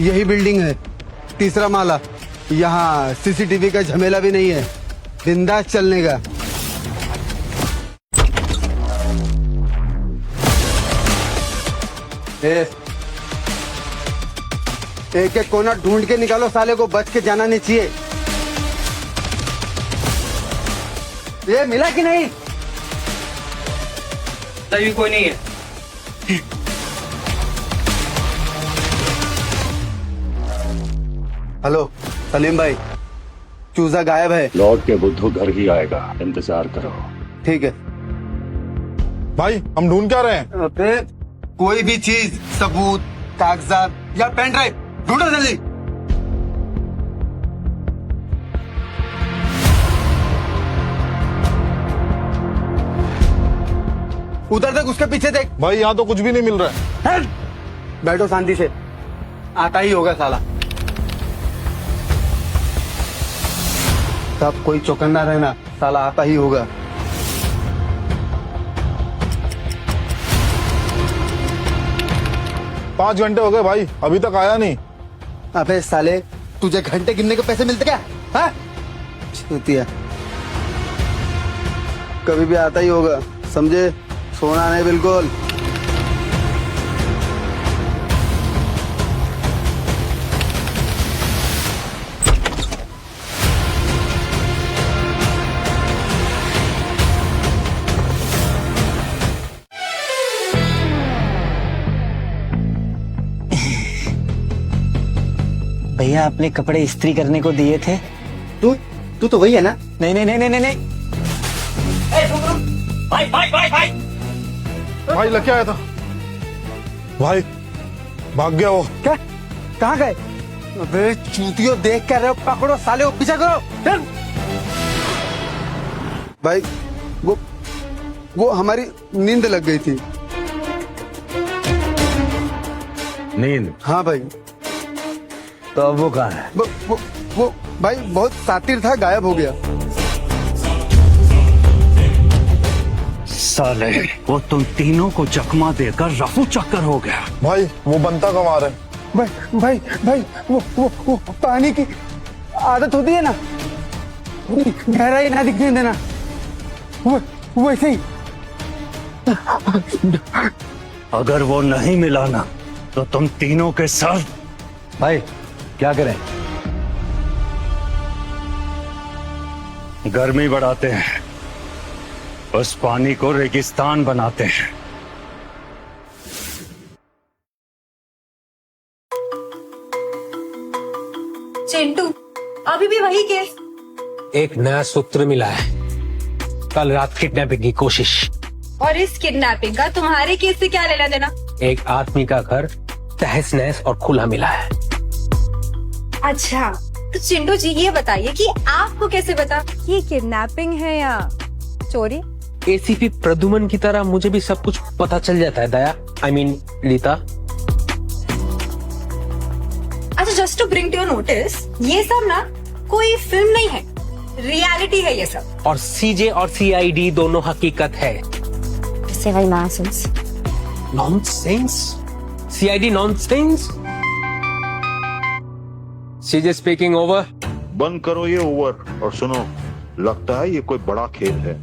यही बिल्डिंग है, 3रा माला। यहाँ सीसीटीवी का झमेला भी नहीं है, बिंदास चलने का। एक एक कोना ढूंढ के निकालो, साले को बच के जाना नहीं चाहिए। ये मिला कि नहीं? अभी कोई नहीं है। हेलो सलीम भाई, चूजा गायब है। लौट के बुद्धू घर ही आएगा, इंतजार करो। ठीक है भाई, हम ढूंढ क्या रहे हैं? अबे, कोई भी चीज, सबूत, कागजात या पेन ड्राइव ढूंढो जल्दी। उधर तक, उसके पीछे देख। भाई यहाँ तो कुछ भी नहीं मिल रहा है। बैठो शांति से, आता ही होगा साला। तब कोई चौकन्ना रहना, साला आता ही होगा। पाँच घंटे हो गए भाई, अभी तक आया नहीं। अबे साले, तुझे घंटे गिनने के पैसे मिलते क्या? हाँ? छूतिया। कभी भी आता ही होगा, समझे? सोना नहीं बिल्कुल। भैया, अपने कपड़े इस्त्री करने को दिए थे। तू तो वही है ना? नहीं नहीं नहीं नहीं नहीं। भाई भाई भाई भाई भाई लग आया था भाई, भाग गया वो। क्या? कहाँ गए? अबे चूतियों, देख कर रहे हो? पकड़ो साले को, पीछा करो। चल भाई, वो हमारी नींद लग गई थी। नींद? हाँ भाई। तो अब वो कहाँ है? वो भाई बहुत सातिर था, गायब हो गया। साले, वो तुम तीनों को चकमा देकर रफू चक्कर हो गया। भाई वो बनता कमा रहे। भाई भाई भाई, वो पानी की आदत होती है ना, गहराई ना दिखने देना, वो वैसे ही। अगर वो नहीं मिला ना, तो तुम तीनों के सर। भाई क्या करें? गर्मी बढ़ाते हैं, उस पानी को रेगिस्तान बनाते हैं। चिंटू, अभी भी वही केस? एक नया सूत्र मिला है, कल रात किडनैपिंग की कोशिश। और इस किडनैपिंग का तुम्हारे केस से क्या लेना देना? एक आदमी का घर तहस नहस और खुला मिला है। अच्छा, तो चिंटू जी ये बताइए कि आपको कैसे पता ये किडनैपिंग है या चोरी? एसीपी प्रद्युमन की तरह मुझे भी सब कुछ पता चल जाता है दया, I mean रीता। अच्छा, just to bring to your notice, ये सब ना कोई फिल्म नहीं है, रियलिटी है ये सब। और सीजे और सीआईडी दोनों हकीकत है। Civil nonsense. Nonsense? CID nonsense? CJ speaking over. बंद करो ये ओवर और सुनो, लगता है ये कोई बड़ा खेल है।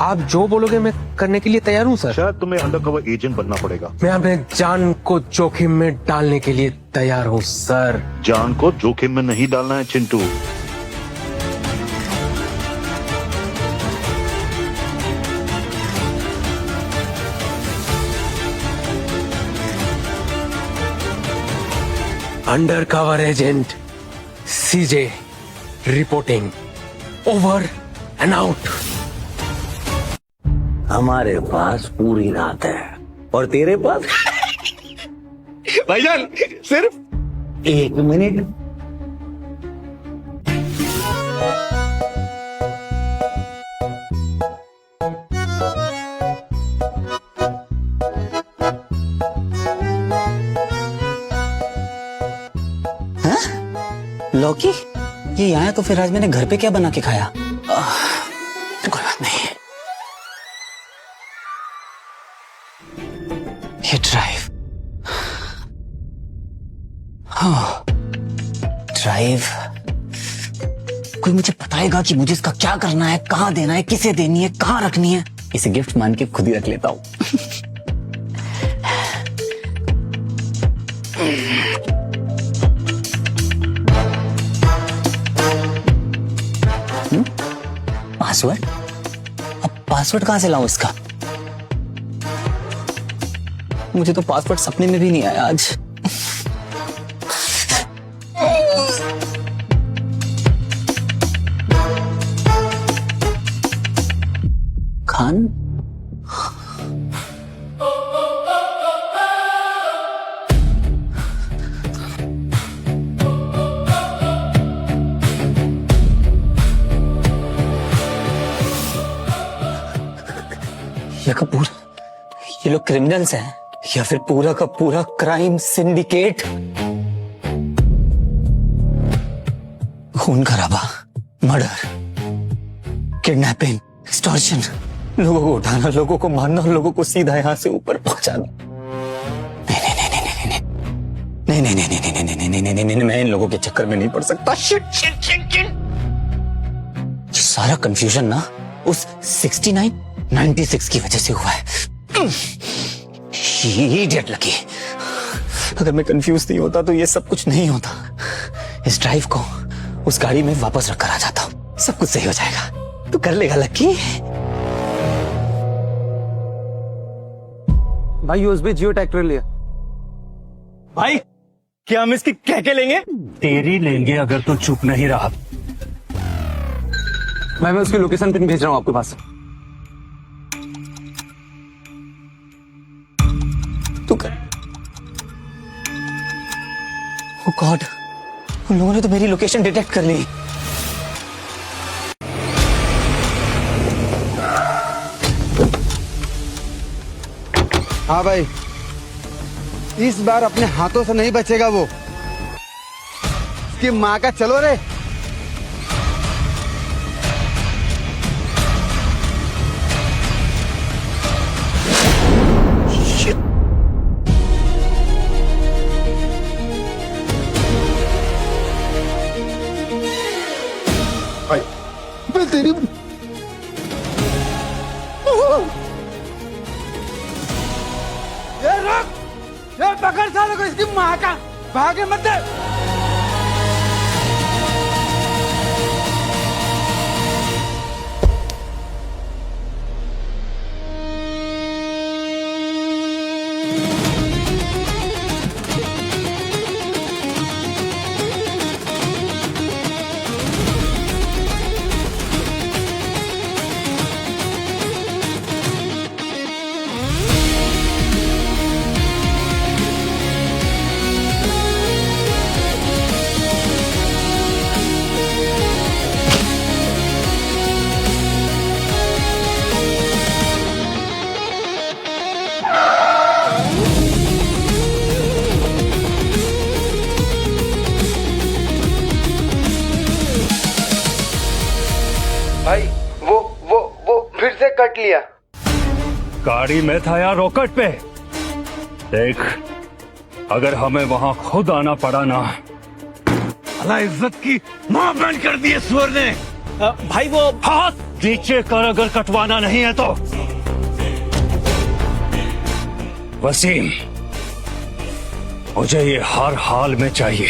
आप जो बोलोगे मैं करने के लिए तैयार हूँ सर। शायद तुम्हें अंडरकवर एजेंट बनना पड़ेगा। मैं अपने जान को जोखिम में डालने के लिए तैयार हूँ सर। जान को जोखिम में नहीं डालना है Chintu. Undercover agent CJ reporting over and out. हमारे पास पूरी रात है और तेरे पास भाईजान सिर्फ 1 मिनट। लौकी, ये आया तो फिर आज मैंने घर पे क्या बना के खाया? कोई बात नहीं। ये ड्राइव, हाँ ड्राइव, कोई मुझे बताएगा कि मुझे इसका क्या करना है, कहाँ देना है, किसे देनी है, कहाँ रखनी है? इसे गिफ्ट मान के खुद ही रख लेता हूं। पासवर्ड? अब पासवर्ड कहां से लाऊं इसका? मुझे तो पासवर्ड सपने में भी नहीं आया आज। खान, ये कपूर, ये लोग क्रिमिनल्स हैं या फिर पूरा का पूरा क्राइम सिंडिकेट? खून खराबा, मर्डर, किडनैपिंग, एक्सटॉर्शन, लोगों को उठाना, लोगों को मारना और लोगों को सीधा यहां से ऊपर पहुंचाना। नहीं नहीं नहीं नहीं नहीं नहीं नहीं नहीं नहीं नहीं नहीं नहीं नहीं नहीं, मैं इन लोगों के चक्कर में नहीं पड़ सकता। Shit shit shit shit. ये सारा कंफ्यूजन ना उस 69 96 की वजह से हुआ है। इडियट लकी, अगर मैं कंफ्यूज नहीं होता तो ये सब कुछ नहीं होता। इस ड्राइव को उस गाड़ी में वापस रखकर आ जाता हूं, सब कुछ सही हो जाएगा। तू कर लेगा लकी? भाई यूएसबी जियो ट्रैक्टर लिया। भाई क्या हम इसकी कह के लेंगे? तेरी लेंगे अगर तू चुप नहीं रहा। मैं उसकी लोकेशन पिन भेज रहा हूं आपके पास। तू कर। ओह गॉड, उन लोगों ने तो मेरी लोकेशन डिटेक्ट कर ली। हाँ भाई, इस बार अपने हाथों से नहीं बचेगा वो। उसकी माँ का चलो रे। भाई तेरी ये पकड़ साले को, इसकी माँ का भागे मत दे। भाई वो फिर से कट लिया। गाड़ी में था या रॉकेट पे? देख, अगर हमें वहां खुद आना पड़ा ना, अल्लाह इज्जत की मां बंद कर दी है सुअर ने। भाई वो हाथ नीचे कर, अगर कटवाना नहीं है तो। वसीम, मुझे ये हर हाल में चाहिए,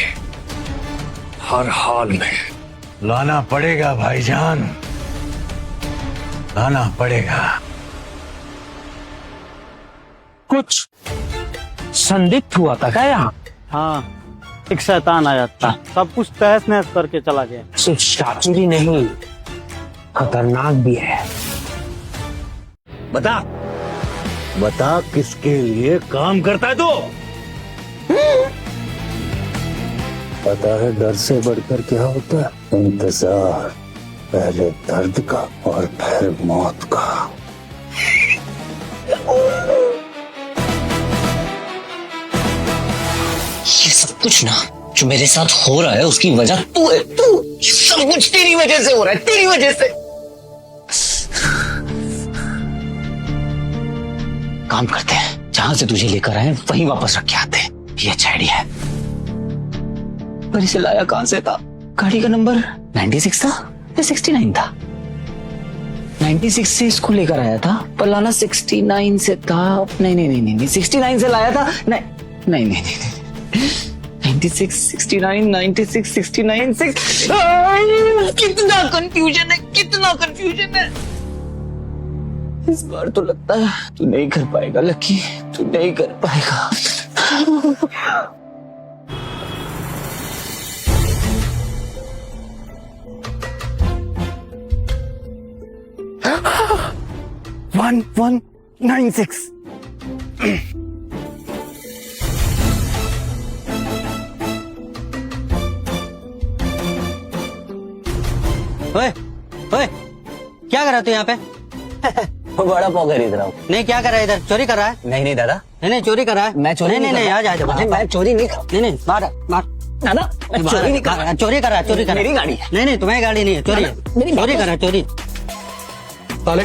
हर हाल में। लाना पड़ेगा भाईजान, लाना पड़ेगा। कुछ संदिग्ध हुआ था क्या यहाँ? हाँ, एक शैतान आया था, सब कुछ तहस नहस करके चला गया। सिर्फ शाचुरी नहीं, खतरनाक भी है। बता बता, किसके लिए काम करता है तू? पता है डर से बढ़कर क्या होता है? इंतजार, पहले दर्द का और फिर मौत का। ये सब कुछ ना जो मेरे साथ हो रहा है उसकी वजह तू है, तू। ये सब कुछ तेरी वजह से हो रहा है, तेरी वजह से। काम करते हैं, जहां से तुझे लेकर आए वहीं वापस रख के आते हैं। ये अच्छा आइडिया है। पर इसे लाया कहां से था? गाड़ी का नंबर 96 था या 69 था? 96 से इसको लेकर आया था, पर लाना 69 से था। नहीं, 69 से लाया था। नहीं, 96, 69, 96, 69, 6। कितना कंफ्यूजन है, कितना कंफ्यूजन है। इस बार तो लगता है तू नहीं कर पाएगा लकी, तू नहीं कर पाएगा। वन 96। ओए, ओए, क्या कर रहा तू यहाँ पे? बड़ा पाव खरीद रहा हूँ। नहीं, क्या कर रहा है इधर? चोरी कर रहा है? नहीं दादा, नहीं चोरी कर रहा है। मैं चोरी नहीं, आ जा। मैं चोरी नहीं कर। नहीं, मार दादा, मैं चोरी नहीं कर रहा। चोरी कर रहा है, चोरी कर रहा है। मेरी गाड़ी है। नहीं, तुम्हारी गाड़ी नहीं है, चोरी है। चोरी कर रहा है, चोरी। साले,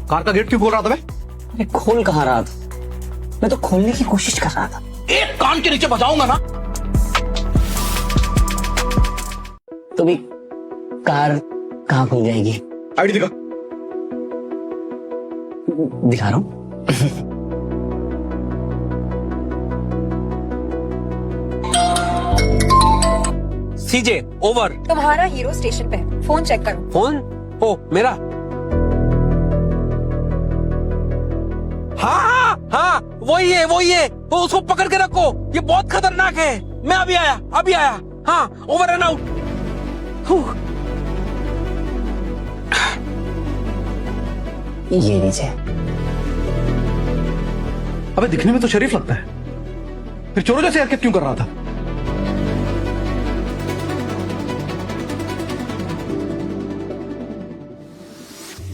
कार का गेट क्यों खोल रहा था? मैं खोल कहाँ रहा था? मैं तो खोलने की कोशिश कर रहा था। एक कान के नीचे बजाऊंगा ना। तो भी कार कहाँ खुल जाएगी? आईडी दिखा। दिखा रहा हूँ। सीजे ओवर। तुम्हारा हीरो स्टेशन पे है, फोन चेक करो। फोन? ओ मेरा। हाँ, वही है। वो उसको पकड़ के रखो, ये बहुत खतरनाक है। मैं अभी आया। हाँ, ओवर एंड आउट। ये नीचे। अबे दिखने में तो शरीफ लगता है, फिर चोरों जैसे हरकत क्यों कर रहा था?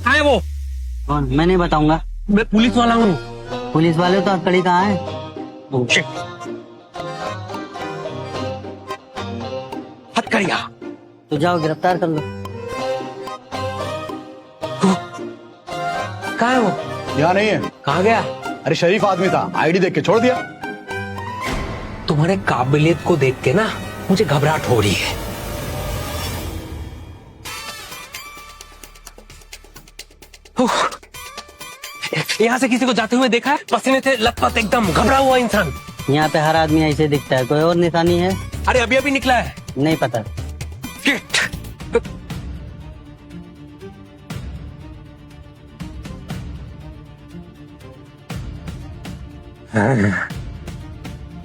कहाँ है वो? कौन? मैं नहीं बताऊंगा। मैं पुलिस वाला हूँ। पुलिस वाले तो हथकड़ी कहाँ है? हथकड़िया। तो जाओ गिरफ्तार कर लो। कहाँ है वो? यहाँ नहीं है। कहाँ गया? अरे शरीफ आदमी था, आईडी देख के छोड़ दिया। तुम्हारे काबिलियत को देख के ना मुझे घबराहट हो रही है। यहाँ से किसी को जाते हुए देखा है? पसीने से लथपथ, एकदम घबरा हुआ इंसान। यहाँ पे हर आदमी ऐसे दिखता है, कोई और निशानी है? अरे अभी अभी निकला है। नहीं पता।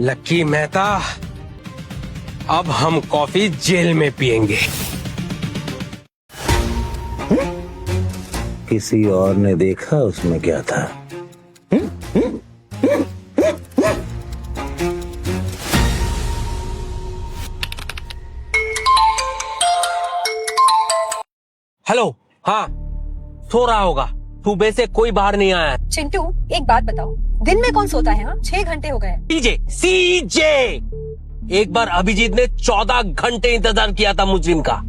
लक्की मेहता, अब हम कॉफी जेल में पिएंगे। किसी और ने देखा उसमें क्या था? हेलो, हाँ, सो रहा होगा। सुबह से कोई बाहर नहीं आया है। चिंटू, एक बात बताओ, दिन में कौन सोता है? 6 घंटे हो गए। सीजे, एक बार अभिजीत ने 14 घंटे इंतजार किया था मुजरिम का।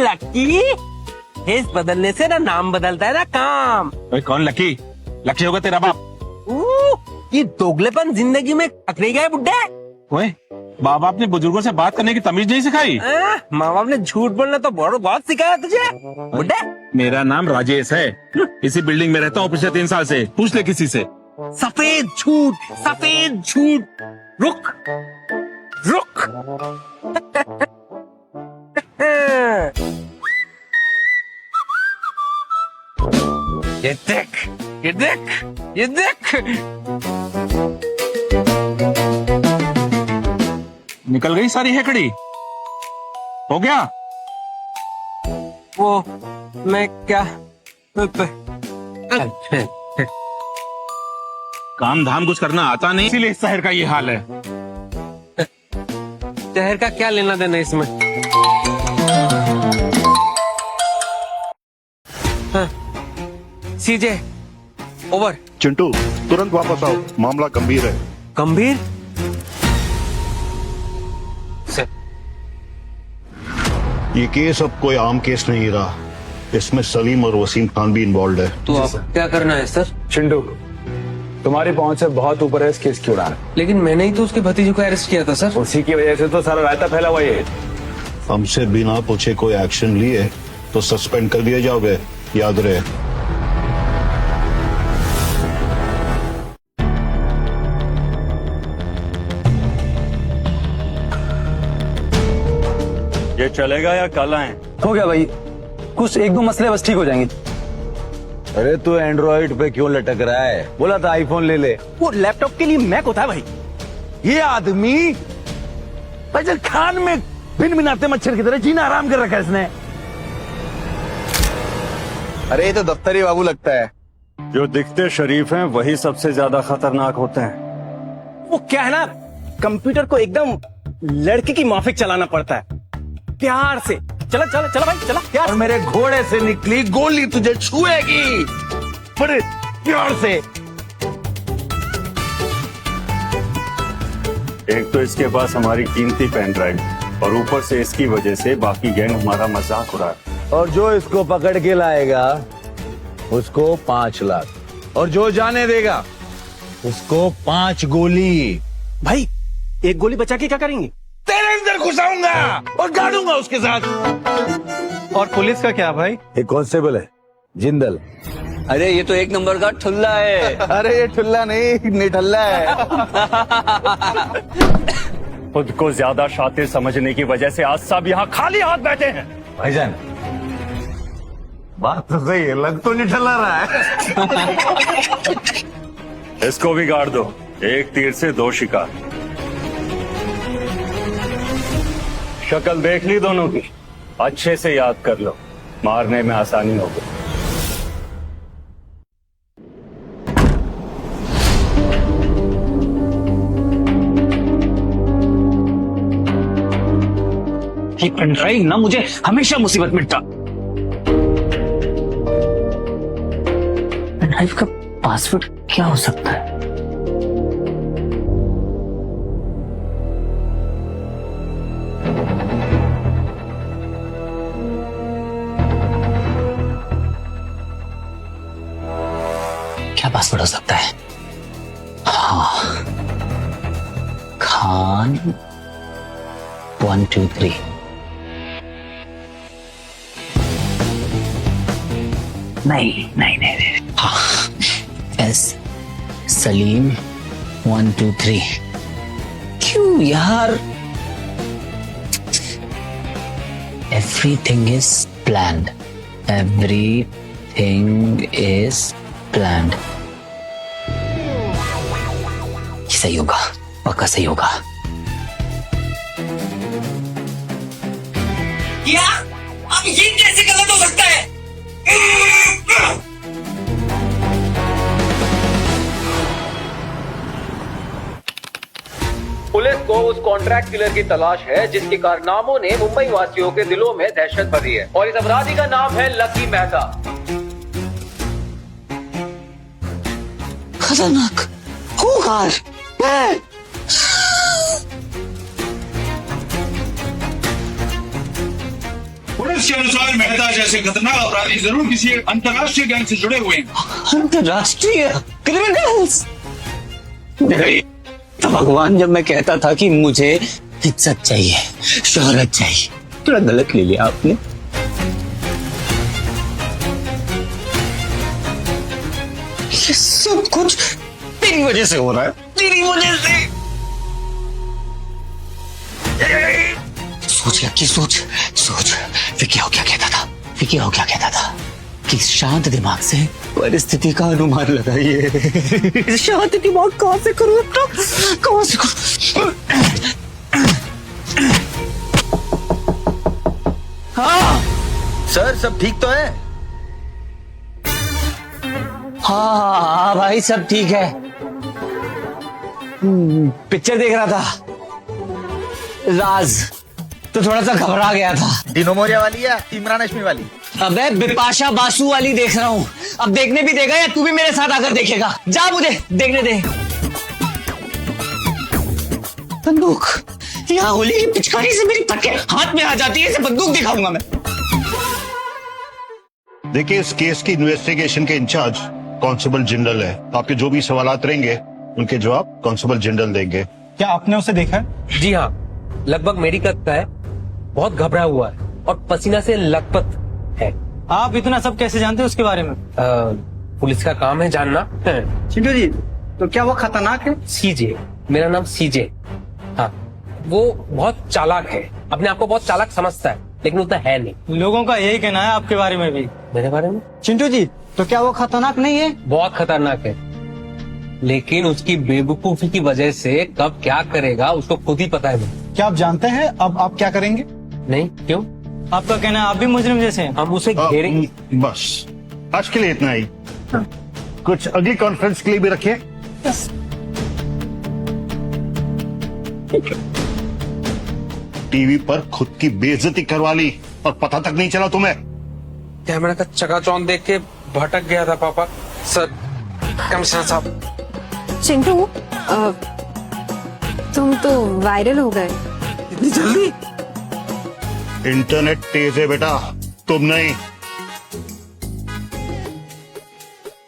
लकी, फेस बदलने से ना नाम बदलता है ना काम। कौन लकी? लकी होगा तेरा बाप। ये दोगलेपन जिंदगी में नहीं गए बुड्ढे। ओए, माँ बाप ने बुजुर्गों से बात करने की तमीज नहीं सिखाई? माँ बाप ने झूठ बोलना तो बहुत सिखाया तुझे बुड्ढे। मेरा नाम राजेश है, इसी बिल्डिंग में रहता हूँ पिछले 3 साल से। पूछ ले किसी से। सफेद झूठ, सफेद झूठ। रुक रुक। ये देख, ये देख, ये देख। निकल गई सारी हेकड़ी। हो गया? वो मैं क्या काम धाम कुछ करना आता नहीं, इसीलिए इस शहर का ये हाल है। शहर का क्या लेना देना इसमें? हाँ। सीजे, ओवर। चिंटू, तुरंत वापस आओ, मामला गंभीर है। गंभीर? ये केस अब कोई आम केस नहीं रहा, इसमें सलीम और वसीम खान भी इन्वॉल्व है। तो अब क्या करना है सर? चिंटू, तुम्हारी पहुंच से बहुत ऊपर है इस केस की उड़ान। लेकिन मैंने ही तो उसके भतीजे को अरेस्ट किया था सर। उसी की वजह से तो सारा रायता फैला हुआ है। हमसे बिना पूछे कोई एक्शन लिए तो सस्पेंड कर दिए जाओगे, याद रहे। ये चलेगा या कल आए? हो गया भाई, कुछ 1-2 मसले बस ठीक हो जाएंगे। अरे तू एंड्रॉइड पे क्यों लटक रहा है? बोला था आईफोन ले ले। वो लैपटॉप के लिए मैक होता है भाई। ये आदमी फैजल खान में बिन बिनाते मच्छर की तरह जीना आराम कर रखा है इसने। अरे ये तो दफ्तरी बाबू लगता है। जो दिखते शरीफ हैं वही सबसे ज्यादा खतरनाक होते हैं। वो क्या है ना, कंप्यूटर को एकदम लड़के की माफिक चलाना पड़ता है, प्यार से। चला चला चला भाई, चला प्यार। और मेरे घोड़े से निकली गोली तुझे छुएगी बड़े प्यार से। एक तो इसके पास हमारी कीमती पेन ड्राइव और ऊपर से इसकी वजह से बाकी गैंग हमारा मजाक उड़ा है। और जो इसको पकड़ के लाएगा उसको 5 लाख और जो जाने देगा उसको 5 गोली। भाई 1 गोली बचा के क्या करेंगे? तेरे अंदर घुसाऊंगा और गाड़ूंगा उसके साथ। और पुलिस का क्या भाई? एक कांस्टेबल है जिंदल। अरे ये तो 1 नंबर का ठुल्ला है। अरे ये ठुल्ला नहीं निठल्ला है। खुद को ज्यादा शातिर समझने की वजह से आज सब यहाँ खाली हाथ बैठे हैं। भाईजान बात तो सही है, लग तो निठल्ला रहा है। इसको भी गाड़ दो, एक तीर से 2 शिकार। शक्ल देख ली दोनों की, अच्छे से याद कर लो, मारने में आसानी होगी। ये पेन ड्राइव ना मुझे हमेशा मुसीबत में डाल। पेन ड्राइव का पासवर्ड क्या हो सकता है? क्या पासवर्ड हो सकता है? हाँ, खान 1 2 3। नहीं। हाँ, एस सलीम 1 2 3। क्यों यार? Everything is planned. Everything is planned. सही होगा, पक्का सही होगा। क्या? अब ये कैसे गलत हो सकता है? पुलिस को उस कॉन्ट्रैक्ट किलर की तलाश है जिसके कारनामों ने मुंबई वासियों के दिलों में दहशत भरी है, और इस अपराधी का नाम है लकी मेहता। खतरनाक खूंखार पुलिस के अनुसार मेहता जैसे खतरनाक अपराधी जरूर किसी अंतर्राष्ट्रीय गैंग से जुड़े हुए हैं। अंतर्राष्ट्रीय क्रिमिनल्स? नहीं, तो भगवान जब मैं कहता था कि मुझे इज्जत चाहिए, शोहरत चाहिए, थोड़ा गलत ले लिया आपने। ये सब कुछ तेरी वजह से हो रहा है, तेरी वजह से। सोच लकी, सोच। विकी हो क्या कहता था कि शांत दिमाग से परिस्थिति का अनुमान लगाइए। शांत दिमाग कहां से करूं? कहां से करूं? हाँ सर, सब ठीक तो है? हाँ भाई, सब ठीक है। पिक्चर देख रहा था राज, तो थोड़ा सा घबरा गया था। डिनो मोरिया वाली या इमरान हाशमी वाली? अबे बिपाशा बासु वाली देख रहा हूँ। अब देखने भी देगा या तू भी मेरे साथ आकर देखेगा? जा, मुझे देखने दे। बंदूक यहाँ होली की पिचकारी से मेरी पटके हाथ में आ जाती है, इसे बंदूक दिखाऊंगा मैं। देखिए, इस केस की इन्वेस्टिगेशन के इंचार्ज कांस्टेबल जनरल है। आपके जो भी सवालात रहेंगे उनके जवाब कांस्टेबल जनरल देंगे। क्या आपने उसे देखा है? जी हाँ, लगभग मेरी कद का है, बहुत घबरा हुआ है और पसीना से लथपथ है। आप इतना सब कैसे जानते हैं उसके बारे में? पुलिस का काम है जानना। चिंटू जी, तो क्या वो खतरनाक है? सीजे, मेरा नाम सीजे। हाँ, वो बहुत चालाक है, अपने आप को बहुत चालाक समझता है, लेकिन उतना है नहीं। लोगों का यही कहना है आपके बारे में भी। मेरे बारे में? चिंटू जी, तो क्या वो खतरनाक नहीं है? बहुत खतरनाक है, लेकिन उसकी बेवकूफी की वजह से कब क्या करेगा उसको खुद ही पता है। क्या आप जानते हैं अब आप क्या करेंगे? नहीं, क्यों? आपका कहना है आप भी मुजरिम जैसे हैं? हम उसे घेरेंगे। बस आज के लिए इतना ही। कुछ अगली कॉन्फ्रेंस के लिए भी रखिए। टीवी पर खुद की बेइज्जती करवा ली और पता तक नहीं चला तुम्हें। कैमरा का चकाचौंध देख के भटक गया था पापा। सर, कमिश्नर साहब। चिंटू, तुम तो वायरल हो गए। इतनी जल्दी? इंटरनेट तेज है बेटा, तुम नहीं।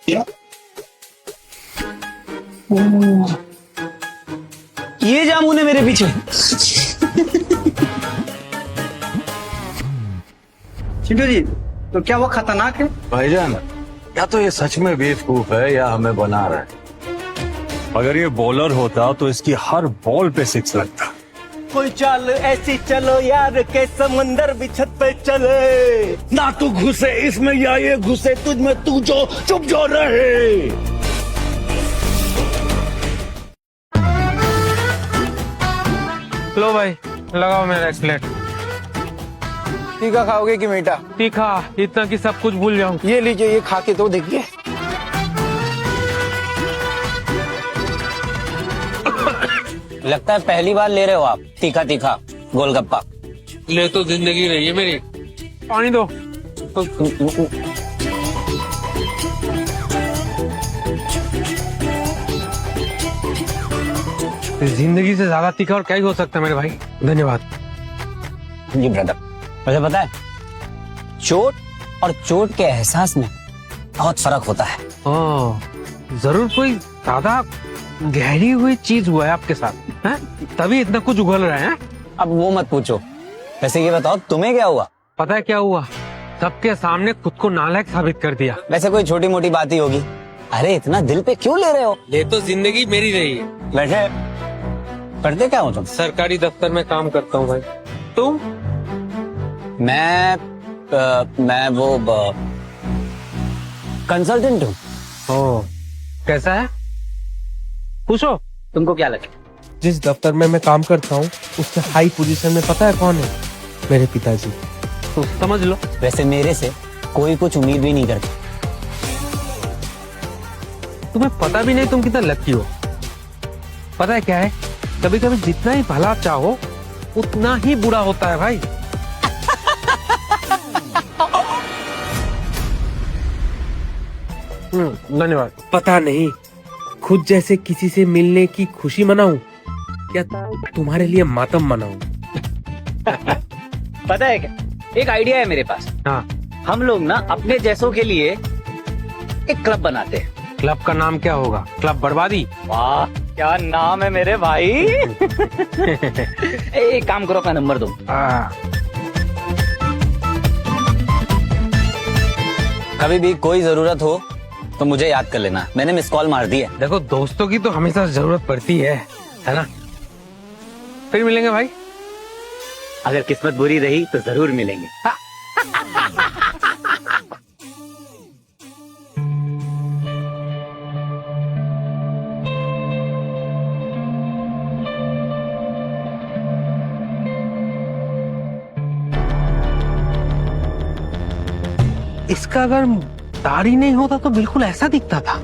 क्या? ये जामुन है मेरे पीछे। चिंटू जी, तो क्या वो खतरनाक है? भाईजान, या तो ये सच में बेवकूफ है या हमें बना रहा है। अगर ये बॉलर होता तो इसकी हर बॉल पे 6 लगता। कोई चाल ऐसी चलो यार के समंदर भी छत पे चले, ना तू घुसे इसमें या ये घुसे तुझ में, तू जो चुप जो रहे। लो भाई, लगाओ मेरा एक प्लेट। तीखा खाओगे कि मीठा? तीखा, इतना कि सब कुछ भूल जाऊं। ये लीजिए, ये खा के तो देखिए। लगता है पहली बार ले रहे हो आप तीखा तीखा गोलगप्पा। ले तो जिंदगी रही है मेरी, पानी दो। जिंदगी से ज्यादा तीखा और क्या ही हो सकता है मेरे भाई। धन्यवाद जी ब्रदर। मुझे पता है चोट और चोट के एहसास में बहुत फर्क होता है। जरूर कोई ज्यादा गहरी हुई चीज हुआ है आपके साथ, हैं? तभी इतना कुछ उगल रहा है। अब वो मत पूछो। वैसे ये बताओ तुम्हें क्या हुआ? पता है क्या हुआ? सबके सामने खुद को नालायक साबित कर दिया। वैसे कोई छोटी मोटी बात ही होगी। अरे इतना दिल पे क्यों ले रहे हो? ले तो जिंदगी मेरी रही है। वैसे करते क्या हो तुम? सरकारी दफ्तर में काम करता हूँ भाई। तुम? मैं वो कंसल्टेंट हूँ। कैसा है? पूछो। तुमको क्या लगे? जिस दफ्तर में मैं काम करता हूँ उससे हाई पोजीशन में पता है कौन है? मेरे पिताजी। तो समझ लो। वैसे मेरे से कोई कुछ उम्मीद भी नहीं करता। तुम्हें पता भी नहीं तुम कितना लकी हो। पता है क्या है, कभी कभी जितना ही भला चाहो उतना ही बुरा होता है भाई। धन्यवाद। पता नहीं खुद जैसे किसी से मिलने की खुशी मनाऊं या तुम्हारे लिए मातम मनाऊं। पता है क्या, एक आइडिया है मेरे पास। हाँ। हम लोग ना अपने जैसों के लिए एक क्लब बनाते हैं। क्लब का नाम क्या होगा? क्लब बर्बादी। वाह क्या नाम है मेरे भाई। एक काम करो, अपना नंबर दो। कभी भी कोई जरूरत हो तो मुझे याद कर लेना, मैंने मिस कॉल मार दी है। देखो दोस्तों की तो हमेशा जरूरत पड़ती है ना? फिर मिलेंगे भाई। अगर किस्मत बुरी रही तो जरूर मिलेंगे। इसका अगर दाढ़ी नहीं होता तो बिल्कुल ऐसा दिखता था।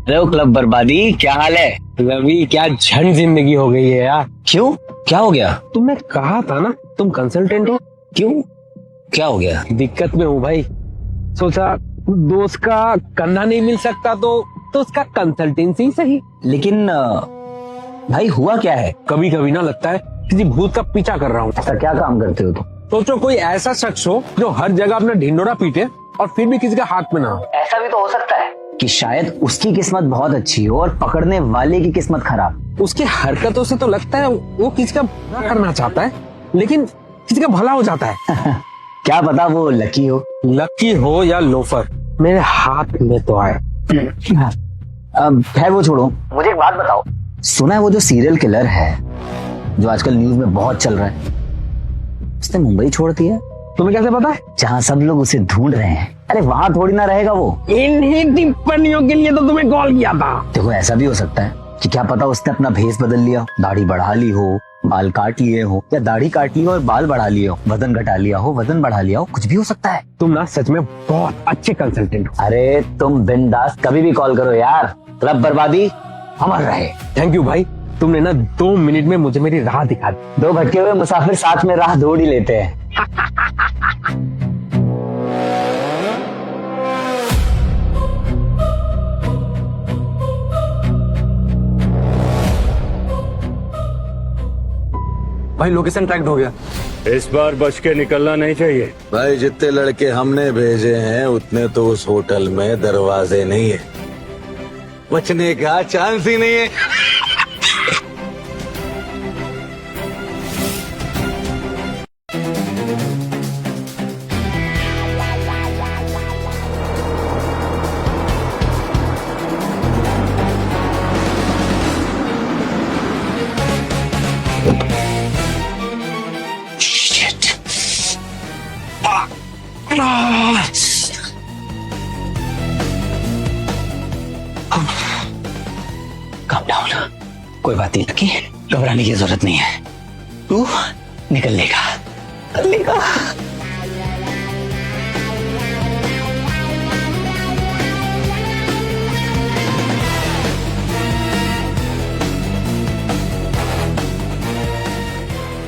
हेलो क्लब बर्बादी, क्या हाल है? रवि क्या झंड जिंदगी हो गई है यार। क्यों, क्या हो गया? तुमने कहा था ना तुम कंसल्टेंट हो। क्यों, क्या हो गया? दिक्कत में हूँ भाई। सोचा दोस्त का कंधा नहीं मिल सकता तो उसका कंसल्टेंसी सही। लेकिन भाई हुआ क्या है? कभी कभी ना लगता है किसी भूत का पीछा कर रहा हूँ। ऐसा क्या काम करते हो तुम? सोचो कोई ऐसा शख्स हो जो हर जगह अपना ढिंडोरा पीटे और फिर भी किसी का हाथ में ना हो। ऐसा भी तो हो सकता है कि शायद उसकी किस्मत बहुत अच्छी हो और पकड़ने वाले की किस्मत खराब। उसकी हरकतों से तो लगता है वो किसी का बुरा करना चाहता है, लेकिन किसी का भला हो जाता है। क्या पता वो लकी हो। लकी हो या लोफर, मेरे हाथ में तो आए। अब खैर वो छोड़ो, मुझे एक बात बताओ। सुना है वो जो सीरियल किलर है जो आजकल न्यूज में बहुत चल रहा है, उसने मुंबई छोड़ दिया। तुम्हें कैसे पता है? जहाँ सब लोग उसे ढूंढ रहे हैं। अरे वहाँ थोड़ी ना रहेगा वो। इन्हीं टिप्पणियों के लिए तो तुम्हें कॉल किया था। देखो ऐसा भी हो सकता है कि क्या पता उसने अपना भेस बदल लिया हो, दाढ़ी बढ़ा ली हो, बाल काट लिए हो, या दाढ़ी काट ली हो और बाल बढ़ा लिए हो, वजन घटा लिया हो, वजन बढ़ा लिया हो, कुछ भी हो सकता है। तुम ना सच में बहुत अच्छे कंसल्टेंट हो। अरे तुम बिंदास कभी भी कॉल करो यार। क्लब बर्बादी अमर रहे। थैंक यू भाई, तुमने ना 2 मिनट में मुझे मेरी राह दिखा दी। 2 भटके हुए मुसाफिर साथ में राह ढूंढ ही लेते हैं। भाई लोकेशन ट्रैक्ड हो गया। इस बार बच के निकलना नहीं चाहिए। भाई जितने लड़के हमने भेजे हैं उतने तो उस होटल में दरवाजे नहीं है, बचने का चांस ही नहीं है। काम डाउन, कोई बात नहीं लकी, घबराने की जरूरत नहीं है। तू निकल लेगा।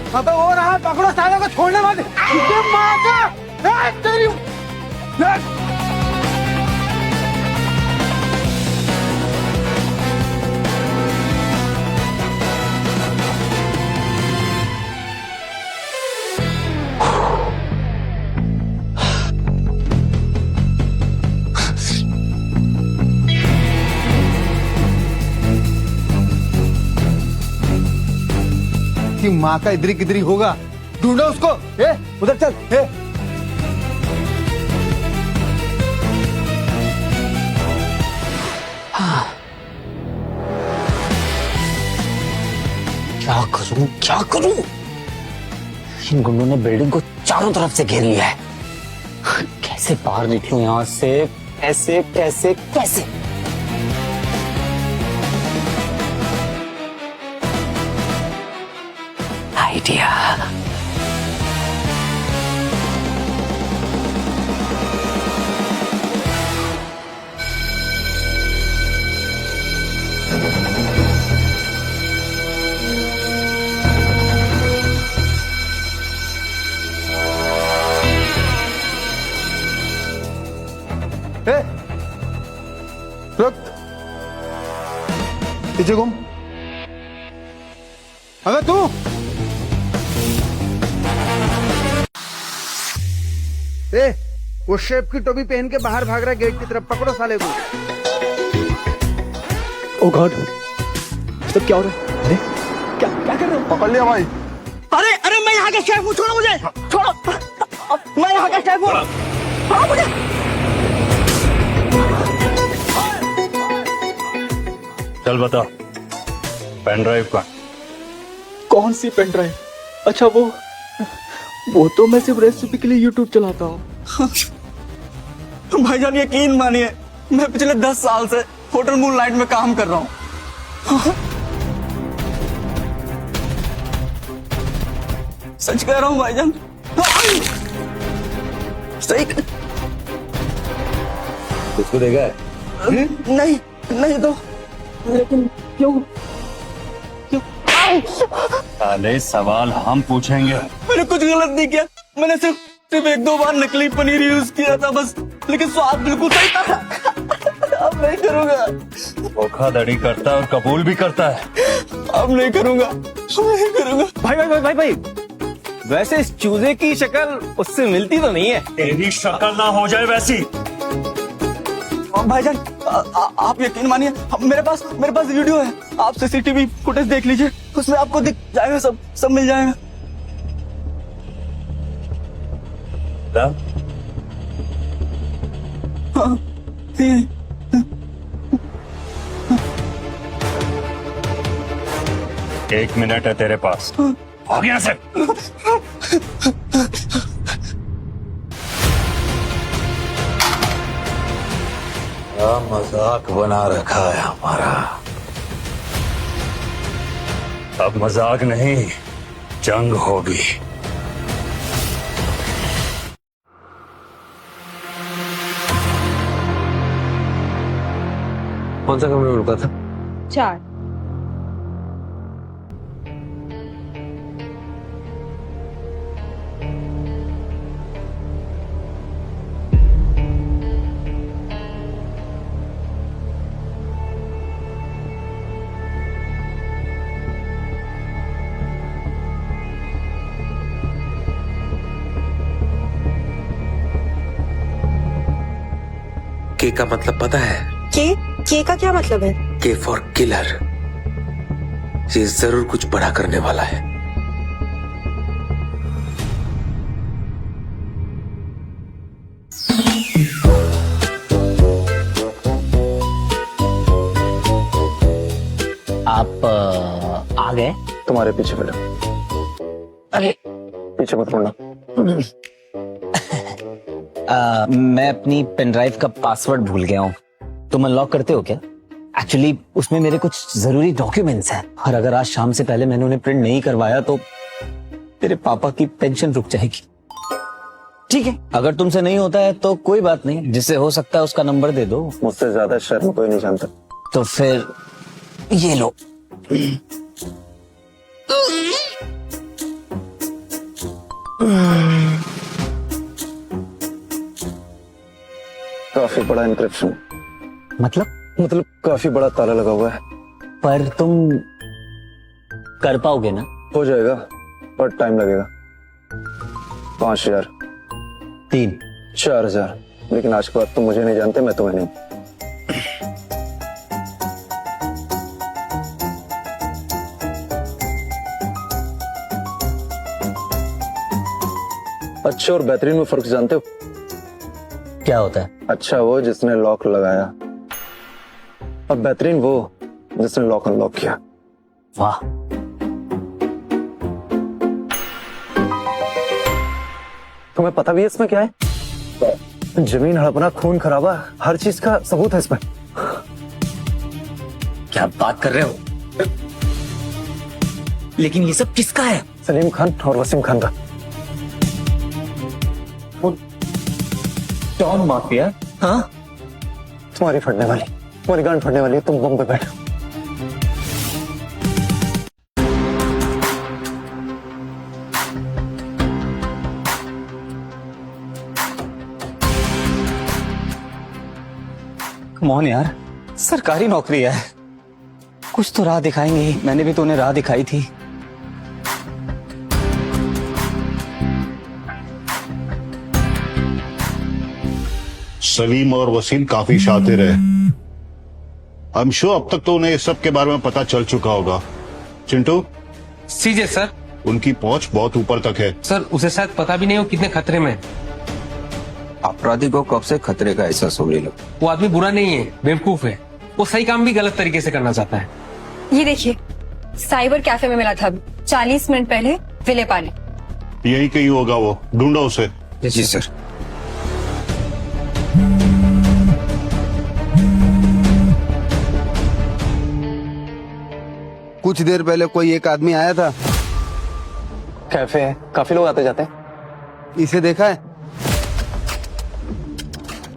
अबे वो रहा, पकड़ो साले को, छोड़ने मत। इसके माँ का तेरी की माँ का इधरी किधरी होगा, ढूंढो उसको। उधर चल। क्या करूं? इन गुंडों ने बिल्डिंग को चारों तरफ से घेर लिया है। कैसे बाहर निकलूं यहां से? कैसे कैसे कैसे? आइडिया। रुक, पीछे घूम। अबे तू वो शेप की टोपी पहन के बाहर भाग रहा है गेट की तरफ, पकड़ो साले को। ओ गॉड, सब क्या हो रहा है? अरे क्या क्या कर रहे हो? पकड़ लिया भाई। अरे अरे मैं यहाँ का शेफ हूँ, छोड़ो मुझे, छोड़ो। मैं यहाँ का शेफ हूँ, छोड़ो मुझे। चल बता, पेन ड्राइव का? कौन सी पेन ड्राइव? अच्छा वो तो मैं सिर्फ रेसिपी के लिए यूट्यूब चलाता हूँ। भाईजान यकीन मानिए, मैं पिछले 10 साल से होटल मूनलाइट में काम कर रहा हूँ। सच कह रहा हूँ भाईजान। सही। उसको देखा है? नहीं नहीं तो, लेकिन क्यों? साले सवाल हम पूछेंगे। मैंने कुछ गलत नहीं किया, मैंने सिर्फ 1-2 बार नकली पनीर यूज किया था बस, लेकिन स्वाद बिल्कुल सही था। अब नहीं करूंगा। धोखाधड़ी करता है और कबूल भी करता है। अब नहीं करूंगा, नहीं करूंगा। भाई, वैसे इस चूजे की शक्ल उससे मिलती तो नहीं है। तेरी शक्ल ना हो जाए वैसी। भाईजान आप यकीन मानिए, मेरे पास वीडियो है, आप सीसीटीवी फुटेज देख लीजिए, उसमें आपको दिख जाएगा, सब मिल जाएगा। हाँ, 1 मिनट है तेरे पास। हो गया से। क्या मजाक बना रखा है हमारा। अब मजाक नहीं, जंग होगी। कौन सा कमरे में रुका था? 4। के का मतलब पता है? के का क्या मतलब है? के फॉर किलर। ये जरूर कुछ बड़ा करने वाला है। आप आ गए? तुम्हारे पीछे मिलो। अरे पीछे मत मुड़ना। मैं अपनी पेन ड्राइव का पासवर्ड भूल गया हूँ, तुम अनलॉक करते हो क्या? एक्चुअली उसमें मेरे कुछ जरूरी डॉक्यूमेंट्स हैं, और अगर आज शाम से पहले मैंने उन्हें प्रिंट नहीं करवाया तो मेरे पापा की पेंशन रुक जाएगी। ठीक है, अगर तुमसे नहीं होता है तो कोई बात नहीं, जिससे हो सकता है उसका नंबर दे दो। मुझसे ज्यादा शर्म कोई नहीं जानता। तो फिर ये लो। काफी बड़ा इंक्रिप्शन। मतलब काफी बड़ा ताला लगा हुआ है। पर तुम कर पाओगे ना? हो जाएगा पर टाइम लगेगा। 5000 3 4000। लेकिन आज के बाद तुम मुझे नहीं जानते, मैं तुम्हें नहीं। अच्छे और बेहतरीन में फर्क जानते हो? क्या होता है? अच्छा वो जिसने लॉक लगाया, और बेहतरीन वो जिसने लॉक अनलॉक किया। वाह। तुम्हें पता भी है इसमें क्या है? जमीन हड़पना, खून खराबा, हर चीज का सबूत है इसमें। क्या बात कर रहे हो? लेकिन ये सब किसका है? सलीम खान और वसीम खान का। Don mafia? हाँ, तुम्हारी फटने वाली, तुम्हारी गांड फटने वाली है। तुम बम पे बैठो। कमॉन यार, सरकारी नौकरी है, कुछ तो राह दिखाएंगे। मैंने भी तो उन्हें राह दिखाई थी। सलीम और वसीम काफी शातिर है। आई एम श्योर अब तक तो उन्हें इस सब के बारे में पता चल चुका होगा। चिंटू? सीजे सर। उनकी पहुंच बहुत ऊपर तक है सर। उसे शायद पता भी नहीं हो कितने खतरे में। अपराधी को कब से खतरे का एहसास होने लगा? वो आदमी बुरा नहीं है, बेवकूफ है। वो सही काम भी गलत तरीके से करना चाहता है। ये देखिए, साइबर कैफे में मिला था अभी 40 मिनट पहले विले पानी। यही कहीं होगा वो, ढूंढो उसे। जी सर। कुछ देर पहले कोई एक आदमी आया था। कैफे है, काफी लोग आते जाते हैं। इसे देखा है?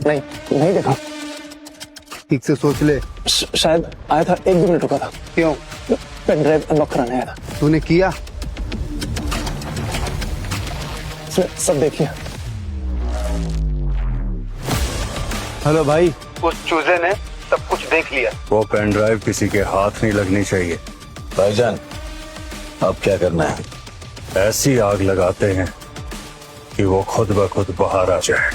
नहीं देखा। ठीक से सोच ले। शायद आया था, 1-2 मिनट रुका था। क्यों? पेन ड्राइव अनलॉक कराने आया था। तूने किया? सब देखिए। हेलो भाई, उस चूजे ने सब कुछ देख लिया। वो पेन ड्राइव किसी के हाथ नहीं लगनी चाहिए। भाईजान, अब क्या करना है? ऐसी आग लगाते हैं कि वो खुद ब खुद बाहर आ जाए।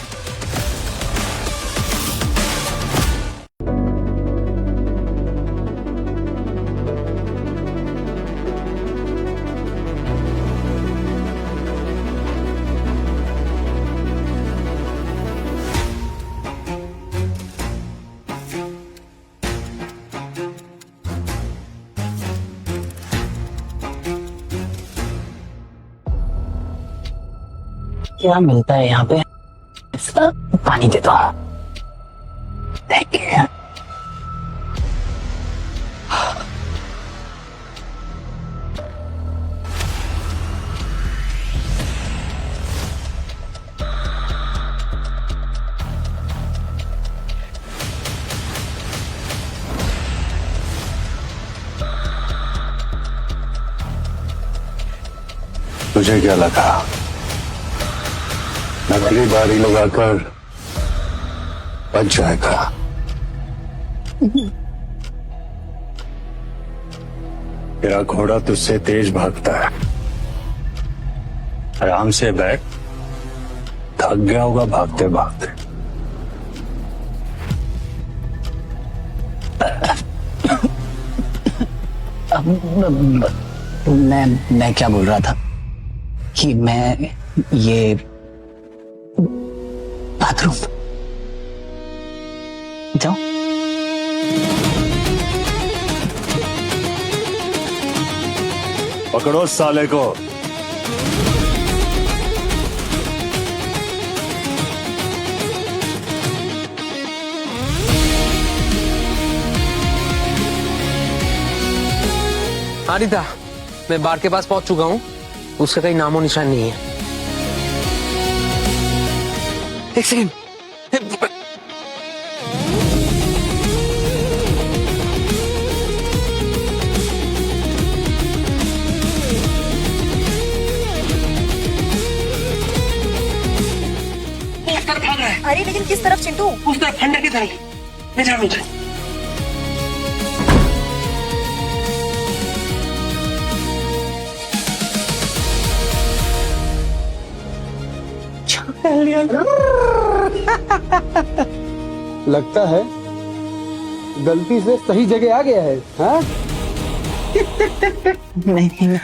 क्या मिलता है यहाँ पे? इसका पानी देता हूँ। Thank you. तुझे क्या लगा नकली बारी लगाकर बच जाएगा? तेरा घोड़ा तुझसे तेज भागता है। आराम से बैठ, थक गया होगा भागते भागते। मैं क्या बोल रहा था कि मैं ये बाथरूम जाओ। पकड़ो साले को। आरिदा, मैं बार के पास पहुंच चुका हूँ। उसका कहीं नामो निशान नहीं है। एक सेकंड। अरे लेकिन किस तरफ चिंटू? उस तरफ खंडर की तरफ। ले जाओ मुझे। लगता है गलती से सही जगह आ गया है। हाँ? नहीं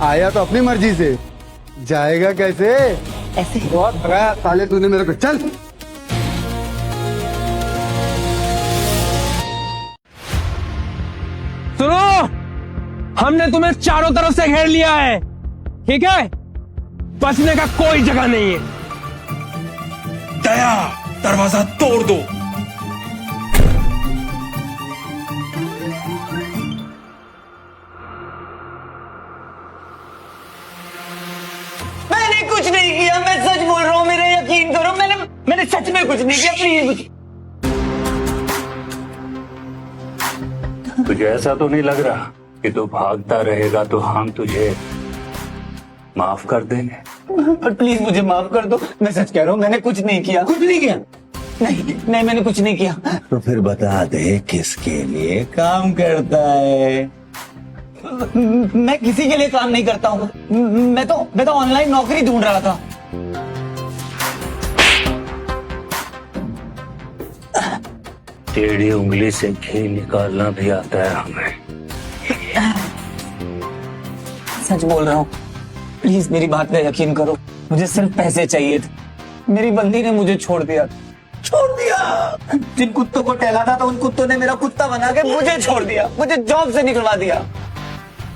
आया तो अपनी मर्जी से, जाएगा कैसे? ऐसे बहुत भगाया साले तूने मेरे को। चल सुनो, हमने तुम्हें चारों तरफ से घेर लिया है, ठीक है? बचने का कोई जगह नहीं है। दया, दरवाजा तोड़ दो। मैंने कुछ नहीं किया, मैं सच बोल रहा हूँ, मेरे यकीन करो, मैंने सच में कुछ नहीं किया, प्लीज। तुझे ऐसा तो नहीं लग रहा कि तू भागता रहेगा तो हम तुझे माफ कर देंगे? पर प्लीज मुझे माफ कर दो, मैं सच कह रहा हूँ, मैंने कुछ नहीं किया। कुछ नहीं किया? नहीं मैंने कुछ नहीं किया। तो फिर बता दे किसके लिए काम करता है? मैं किसी के लिए काम नहीं करता हूँ, मैं तो ऑनलाइन नौकरी ढूंढ रहा था। टेढ़ी उंगली से घी निकालना भी आता है हमें। सच बोल रहा हूँ, प्लीज मेरी बात पे यकीन करो, मुझे सिर्फ पैसे चाहिए थे। मेरी बंदी ने मुझे छोड़ दिया। जिन कुत्तों को टहलाता था उन कुत्तों ने मेरा कुत्ता बना के मुझे छोड़ दिया, मुझे जॉब से निकलवा दिया।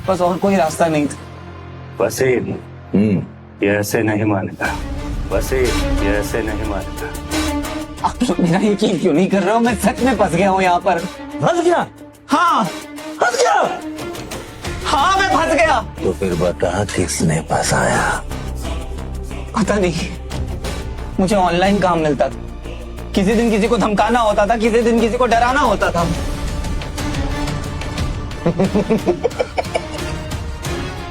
बस और कोई रास्ता नहीं था। वसीम, ये ऐसे नहीं मानेगा। वसीम, ये ऐसे नहीं मानेगा। आप लोग मेरा यकीन क्यों नहीं कर रहे हो? मैं सच में फंस गया हूँ यहाँ पर। फंस गया? हाँ फंस गया। हाँ मैं फंस गया। तो फिर बता किसने फंसाया? पता नहीं, मुझे ऑनलाइन काम मिलता था। किसी दिन किसी को धमकाना होता था, किसी दिन किसी को डराना होता था।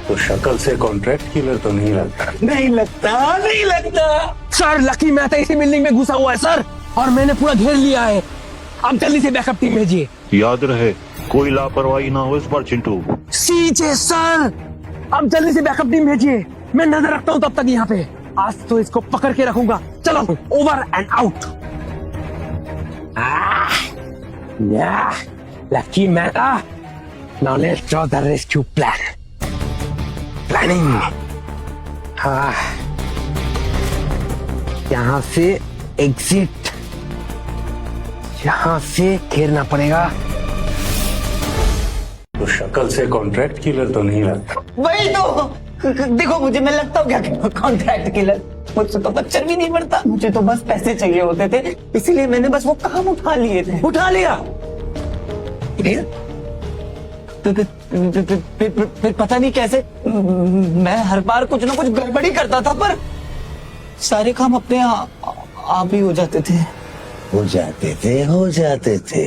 तो शक्ल से कॉन्ट्रैक्ट किलर तो नहीं लगता? नहीं लगता। सर, लकी मेहता इसी बिल्डिंग में घुसा हुआ है सर, और मैंने पूरा घेर लिया है। अब जल्दी से बैकअप टीम भेजिए। याद रहे कोई लापरवाही ना हो इस बार चिंटू। सीजे सर, अब जल्दी से बैकअप टीम भेजिए। मैं नजर रखता हूँ तब तक यहाँ पे। आज तो इसको पकड़ के रखूंगा। चलो, over and out. Lucky Mehta, now let's draw the rescue plan. Planning. हाँ, यहाँ से एग्जिट, यहाँ से घेरना पड़ेगा। तो शक्ल से कॉन्ट्रैक्ट किलर तो नहीं लगता? वही तो, देखो मुझे, मैं लगता हूँ क्या कॉन्ट्रैक्ट किलर? मुझसे तो बच्चर भी नहीं बढ़ता। मुझे तो बस पैसे चाहिए होते थे, इसीलिए मैंने बस वो काम उठा लिए थे। उठा लिया? फिर पता नहीं कैसे मैं हर बार कुछ ना कुछ गड़बड़ी करता था, पर सारे काम अपने आप ही हो जाते थे। हो जाते थे।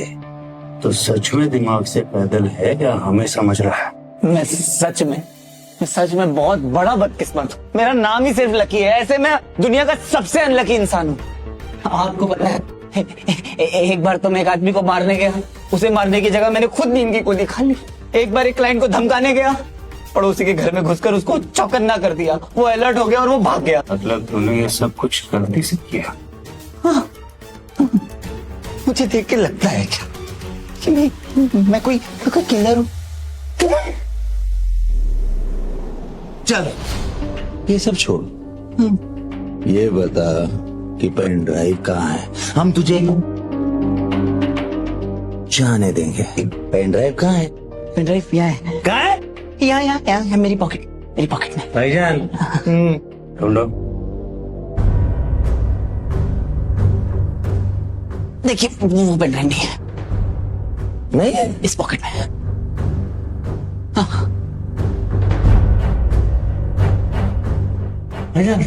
तो सच में दिमाग से पैदल है या हमें समझ रहा है? मैं सच में बहुत बड़ा बदकिस्मत हूँ। मेरा नाम ही सिर्फ लकी है, ऐसे मैं दुनिया का सबसे अनलकी इंसान हूँ। आपको पता है, एक बार तो मैं एक आदमी को मारने गया, उसे मारने की जगह मैंने खुद नींद की गोली खा ली। एक बार एक क्लाइंट को धमकाने गया, पड़ोसी के घर में घुसकर उसको चौकन्ना कर दिया। वो अलर्ट हो गया और वो भाग गया। मतलब तूने ये सब कुछ गलती से किया? हाँ, मुझे देख के लगता है क्या कि मैं कोई किलर हूँ? चल ये सब छोड़, ये बता कि पेन ड्राइव कहाँ है? हम तुझे जाने देंगे। पेन ड्राइव कहाँ है? पेन ड्राइव यहाँ है। कहाँ है? यहाँ मेरी पॉकेट में। भाईजान, ढूंढो। देखिए वो पेन ड्राइव नहीं है। नहीं है? इस पॉकेट में है। हाँ। भाईजान,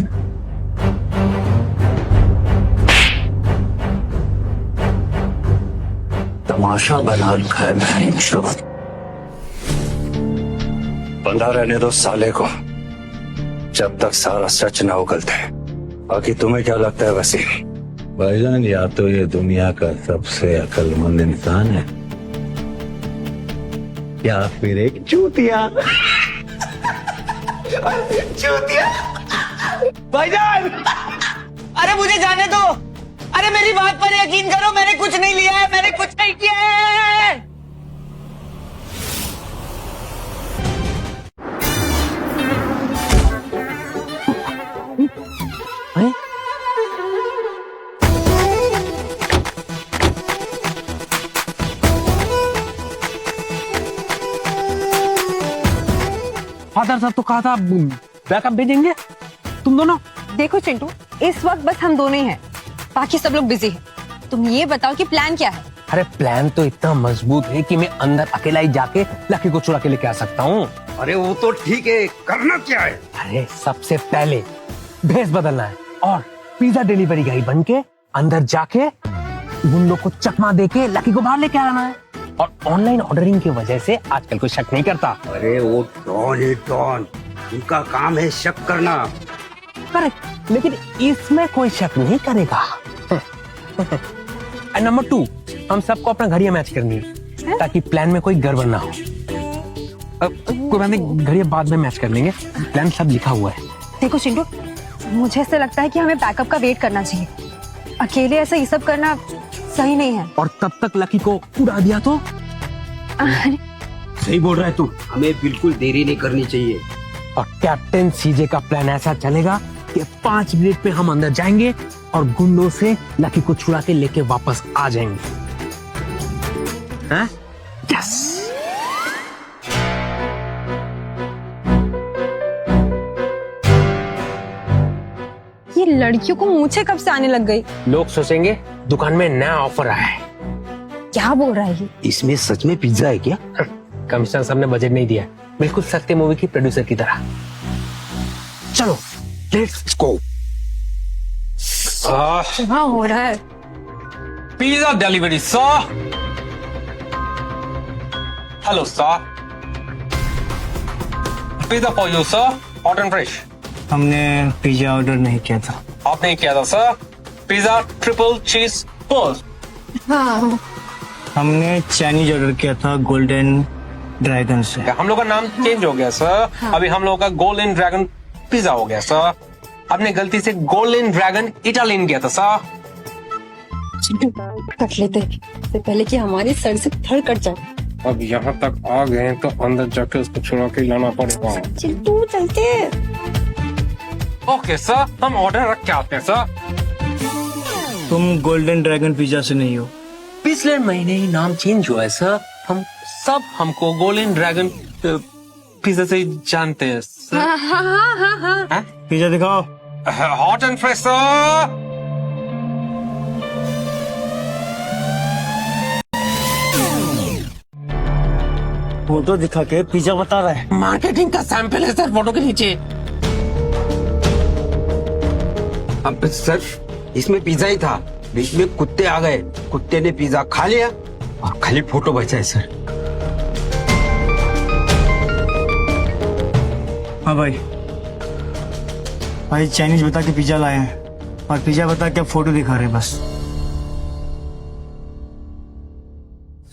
तमाशा बना रखा है मैंने। बंधा रहने दो साले को, जब तक सारा सच ना उगलते। बाकी तुम्हें क्या लगता है वसीम, भाईजान या तो ये दुनिया का सबसे अक्लमंद इंसान है या फिर एक चूतिया। चूतिया भाईजान, अरे मुझे जाने दो। अरे मेरी बात पर यकीन करो, मैंने कुछ नहीं लिया है, मैंने कुछ नहीं किया है। फादर साहब तो कहा था बैकअप भेजेंगे, तुम दोनों। देखो चिंटू, इस वक्त बस हम दोनों ही हैं, बाकी सब लोग बिजी हैं। तुम ये बताओ कि प्लान क्या है? अरे प्लान तो इतना मजबूत है कि मैं अंदर अकेला ही जाके लकी को चुरा के लेके आ सकता हूँ। अरे वो तो ठीक है, करना क्या है? अरे सबसे पहले भेस बदलना है और पिज्जा डिलीवरी गाई बन के अंदर जाके गुंडों को चकमा देके लकी को बाहर लेके आना है। और ऑनलाइन ऑर्डरिंग की वजह से आजकल कोई शक नहीं करता। अरे वो डॉन है डॉन, उनका काम है शक करना। करेक्ट, लेकिन इसमें कोई शक नहीं करेगा। नंबर 2, हम सबको अपना घड़ियां मैच करनी है ताकि प्लान में कोई गड़बड़ ना हो। कोई बात नहीं, घड़ियां बाद में मैच कर लेंगे, प्लान सब लिखा हुआ है। देखो चिंटू, मुझे ऐसा लगता है कि हमें बैकअप का वेट करना चाहिए। अकेले ऐसा ये सब करना सही नहीं है। और तब तक लकी को उड़ा दिया तो? सही बोल रहा है तू, हमें बिल्कुल देरी नहीं करनी चाहिए। और कैप्टन सीजे का प्लान ऐसा चलेगा कि 5 मिनट में हम अंदर जाएंगे और गुंडों से लकी को छुड़ा के लेके वापस आ जाएंगे। हाँ? यस। ये लड़कियों को मूछें कब से आने लग गई? लोग सोचेंगे दुकान में नया ऑफर आया है। क्या बोल रहा है ये? इसमें सच में पिज्जा है क्या? कमिश्नर साहब ने बजट नहीं दिया, बिल्कुल सस्ते मूवी की प्रोड्यूसर की तरह। चलो लेट्स गो। क्या हो रहा है? Pizza delivery sir. Hello sir, pizza for you sir, hot and fresh. हमने पिज्जा ऑर्डर नहीं किया था। आपने किया था सर, पिज्जा ट्रिपल चीज बर्गर। हाँ, हमने चाइनीज ऑर्डर किया था गोल्डन ड्रैगन से। हम लोग का नाम चेंज हो गया सर। हाँ। अभी हम लोग का गोल्डन ड्रैगन पिज्जा हो गया सर। आपने गलती से गोल्डन ड्रैगन इटालियन किया था सर। कट लेते इससे पहले कि हमारे सर से थड़ कट जाए। अब यहाँ तक आ गए तो अंदर जाके उसको छुड़ा के लाना पड़ेगा। चिंटू चलते। ओके सर, हम ऑर्डर रख के आते हैं सर। तुम गोल्डन ड्रैगन पिज्जा से नहीं हो। पिछले महीने ही नाम चेंज हुआ है सर। हम सब हमको गोल्डन ड्रैगन पिज्जा से जानते हैं सर। हाँ हाँ हाँ हाँ हाँ। पिज्जा दिखाओ। Hot and fresh sir. Photo दिखा के पिज्जा बता रहा है। मार्केटिंग का सैंपल है सर फोटो के नीचे। अब सर इसमें पिज्जा ही था, बीच में कुत्ते आ गए, कुत्ते ने पिज्जा खा लिया और खाली फोटो बचा है सर। हाँ भाई, भाई चाइनीज बता के पिज्जा लाए हैं और पिज्जा बता के फोटो दिखा रहे हैं बस।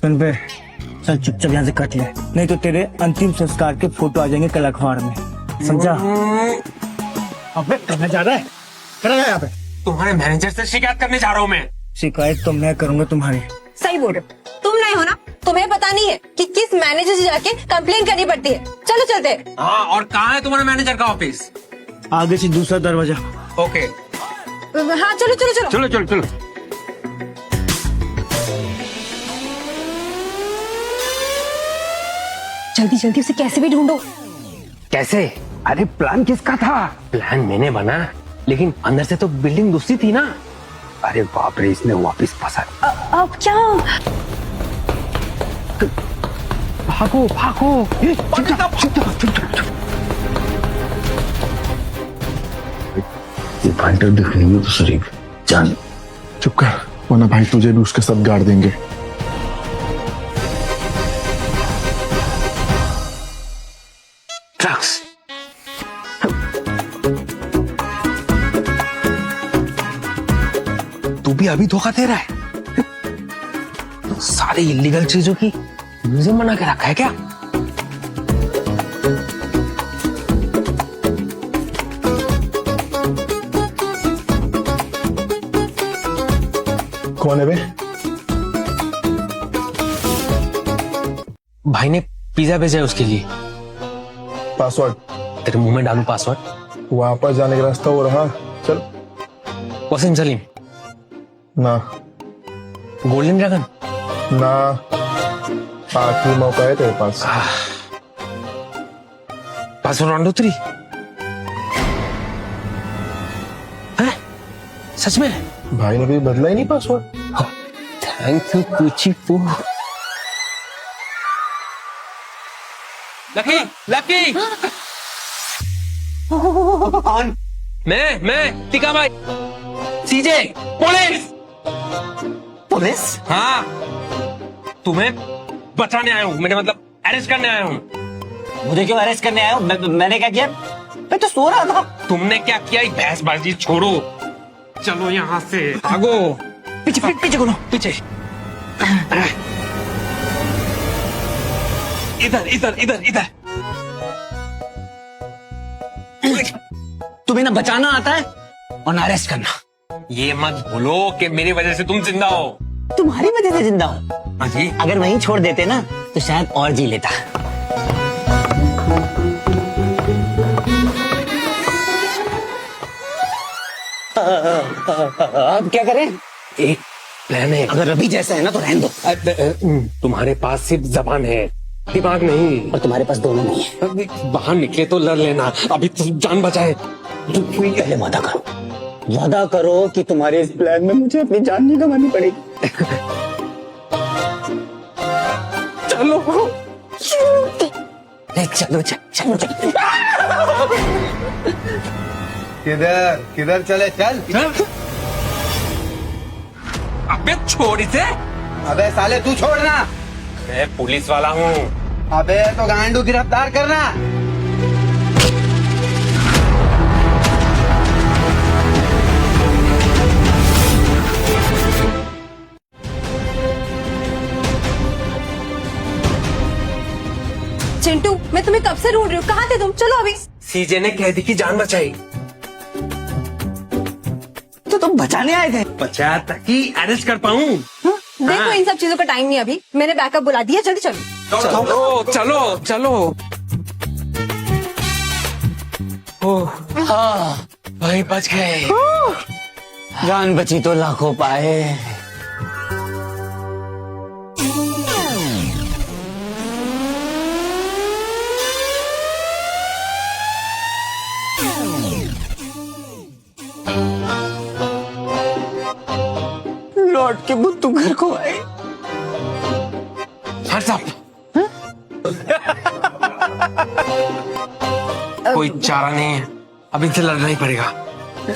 सुन पे, चल चुपचाप यहाँ से कट ले, नहीं तो तेरे अंतिम संस्कार के फोटो आ जाएंगे कल अखबार में, समझा? अबे कहाँ जा रहा है? खड़ा है यहाँ पे। तुम्हारे मैनेजर से शिकायत करने जा रहा हूँ मैं। शिकायत तो मैं करूंगा तुम्हारी। सही बोल रहे हो, तुम नहीं हो ना, तुम्हें पता नहीं है कि किस मैनेजर से जाके कंप्लेन करनी पड़ती है। चलो चलते। हाँ, और कहाँ है तुम्हारे मैनेजर का ऑफिस? आगे से दूसरा दरवाजा। ओके। हाँ चलो चलो चलो चलो चलो चलो। जल्दी जल्दी उसे कैसे भी ढूंढो। कैसे? अरे प्लान किसका था? प्लान मैंने बना, लेकिन अंदर से तो बिल्डिंग दूसरी थी ना। अरे बाप रे, इसने वापस फंसा। अब क्या? भागो भागो। ये फाइटर दिख रही है तो शरीफ जान। चुप कर, वरना भाई तुझे भी उसके साथ गाड़ देंगे। ड्रग्स। तू भी अभी धोखा दे रहा है? सारी इलीगल चीजों की म्यूजियम बना के रखा है क्या? कौन है बे? भाई ने पिज्जा भेजा है उसके लिए। पासवर्ड तेरे मुंह में डालू पासवर्ड? वापस जाने का रास्ता हो रहा। चल। वसीम सलीम ना। गोल्डन ड्रैगन ना। आखिरी मौका है तेरे पास। पासवर्ड 1 2 3 है? सच में? भाई ने भी बदला ही नहीं पासवर्ड। थैंक यू कुची पू। लकी लकी कौन? मैं टीका भाई सीजे पुलिस। पुलिस? हाँ तुम्हें बचाने आया हूँ, मेरे मतलब अरेस्ट करने आया हूँ। मुझे क्यों अरेस्ट करने आया हो? मैंने क्या किया? मैं तो सो रहा था। तुमने क्या किया? बहसबाजी छोड़ो, चलो यहाँ से भागो। पीछे पीछे करो, पीछे। इधर इधर इधर इधर। तुम्हें ना बचाना आता है और ना अरेस्ट करना। ये मत भूलो कि मेरी वजह से तुम जिंदा हो। तुम्हारी वजह से जिंदा हो? हाँ जी। अगर वहीं छोड़ देते ना तो शायद और जी लेता। अब क्या करें? एक प्लान है। अगर अभी जैसा है ना तो रहने दो। तुम्हारे पास सिर्फ जबान है, दिमाग नहीं। और तुम्हारे पास दोनों नहीं है। बाहर निकले तो लड़ लेना, अभी तो जान बचाए। पहले वादा करो, वादा करो कि तुम्हारे इस प्लान में मुझे अपनी जान नहीं गंवानी पड़ेगी। चलो चलो चलो चलो। किधर किधर चले? चल। अबे छोड़ इसे। अबे साले तू छोड़ना। मैं पुलिस वाला हूँ। अबे तो गांडू गिरफ्तार करना। चिंटू, मैं तुम्हें कब से ढूंढ रही हूँ, कहाँ थे तुम? चलो अभी। सीजे ने कैदी की जान बचाई। तो तुम बचाने आए थे? बचाया ताकि अरेस्ट कर पाऊँ। देखो इन सब चीजों का टाइम नहीं अभी, मैंने बैकअप बुला दिया, जल्दी चलो। चलो चलो चलो। ओह भाई बच गए। जान बची तो लाखों पाए। लौट के बुद्धू घर को आए। कोई चारा नहीं है, अभी से लड़ना ही पड़ेगा।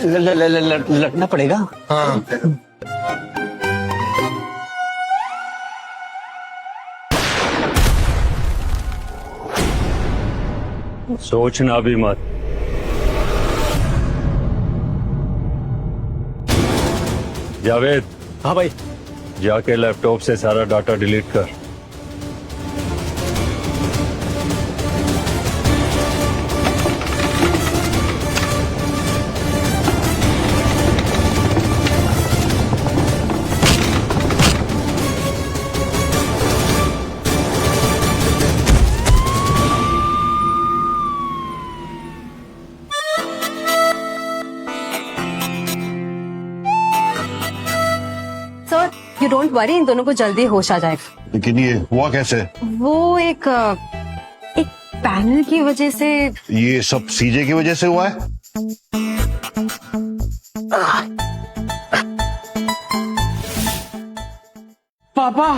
लड़ना पड़ेगा? हाँ। सोचना भी मत। जावेद। हाँ भाई। जाके लैपटॉप से सारा डाटा डिलीट कर। यू डोंट वरी, इन दोनों को जल्दी होश आ जाएगा। लेकिन ये हुआ कैसे? वो एक पैनल की वजह से। ये सब सीजे की वजह से हुआ है? पापा,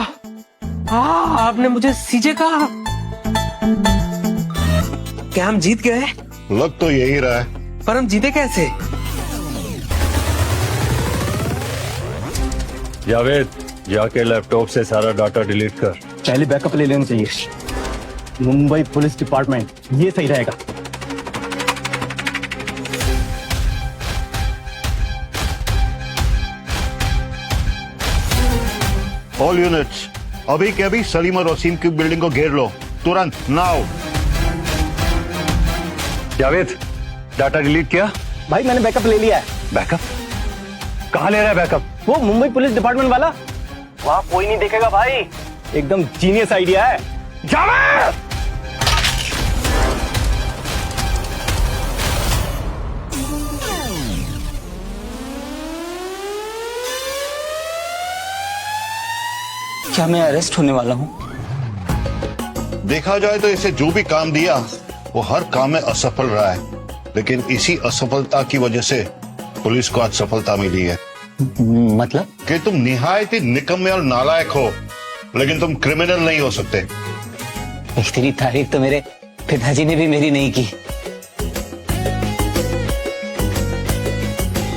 हाँ आपने मुझे सीजे कहा। क्या हम जीत गए? लग तो यही रहा है। पर हम जीते कैसे? जावेद, जाके लैपटॉप से सारा डाटा डिलीट कर। पहले बैकअप ले लेना चाहिए। मुंबई पुलिस डिपार्टमेंट, ये सही रहेगा। ऑल यूनिट्स अभी के अभी सलीम और वसीम की बिल्डिंग को घेर लो, तुरंत, नाउ। जावेद, डाटा डिलीट किया? भाई मैंने बैकअप ले लिया है। बैकअप? कहाँ ले रहा है बैकअप? वो मुंबई पुलिस डिपार्टमेंट वाला, वहाँ कोई नहीं देखेगा भाई। एकदम जीनियस आइडिया है। जावेद! क्या मैं अरेस्ट होने वाला हूँ? देखा जाए तो इसे जो भी काम दिया वो हर काम में असफल रहा है, लेकिन इसी असफलता की वजह से पुलिस को आज सफलता मिली है। मतलब कि तुम निहायत ही निकम्मे और नालायक हो, लेकिन तुम क्रिमिनल नहीं हो सकते। इतनी तारीफ तो मेरे पिताजी ने भी मेरी नहीं की।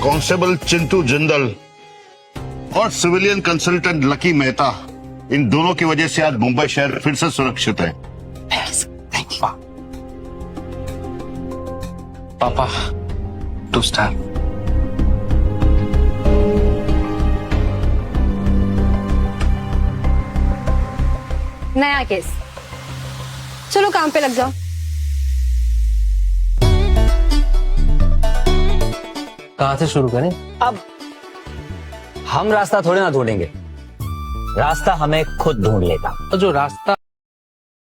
कांस्टेबल चिंटू जिंदल और सिविलियन कंसल्टेंट लकी मेहता, इन दोनों की वजह से आज मुंबई शहर फिर से सुरक्षित है। पापा, 2 स्टार। नया केस, चलो काम पे लग जाओ। कहाँ से शुरू करें? अब हम रास्ता थोड़े ना ढूंढेंगे, रास्ता हमें खुद ढूंढ लेगा। तो जो रास्ता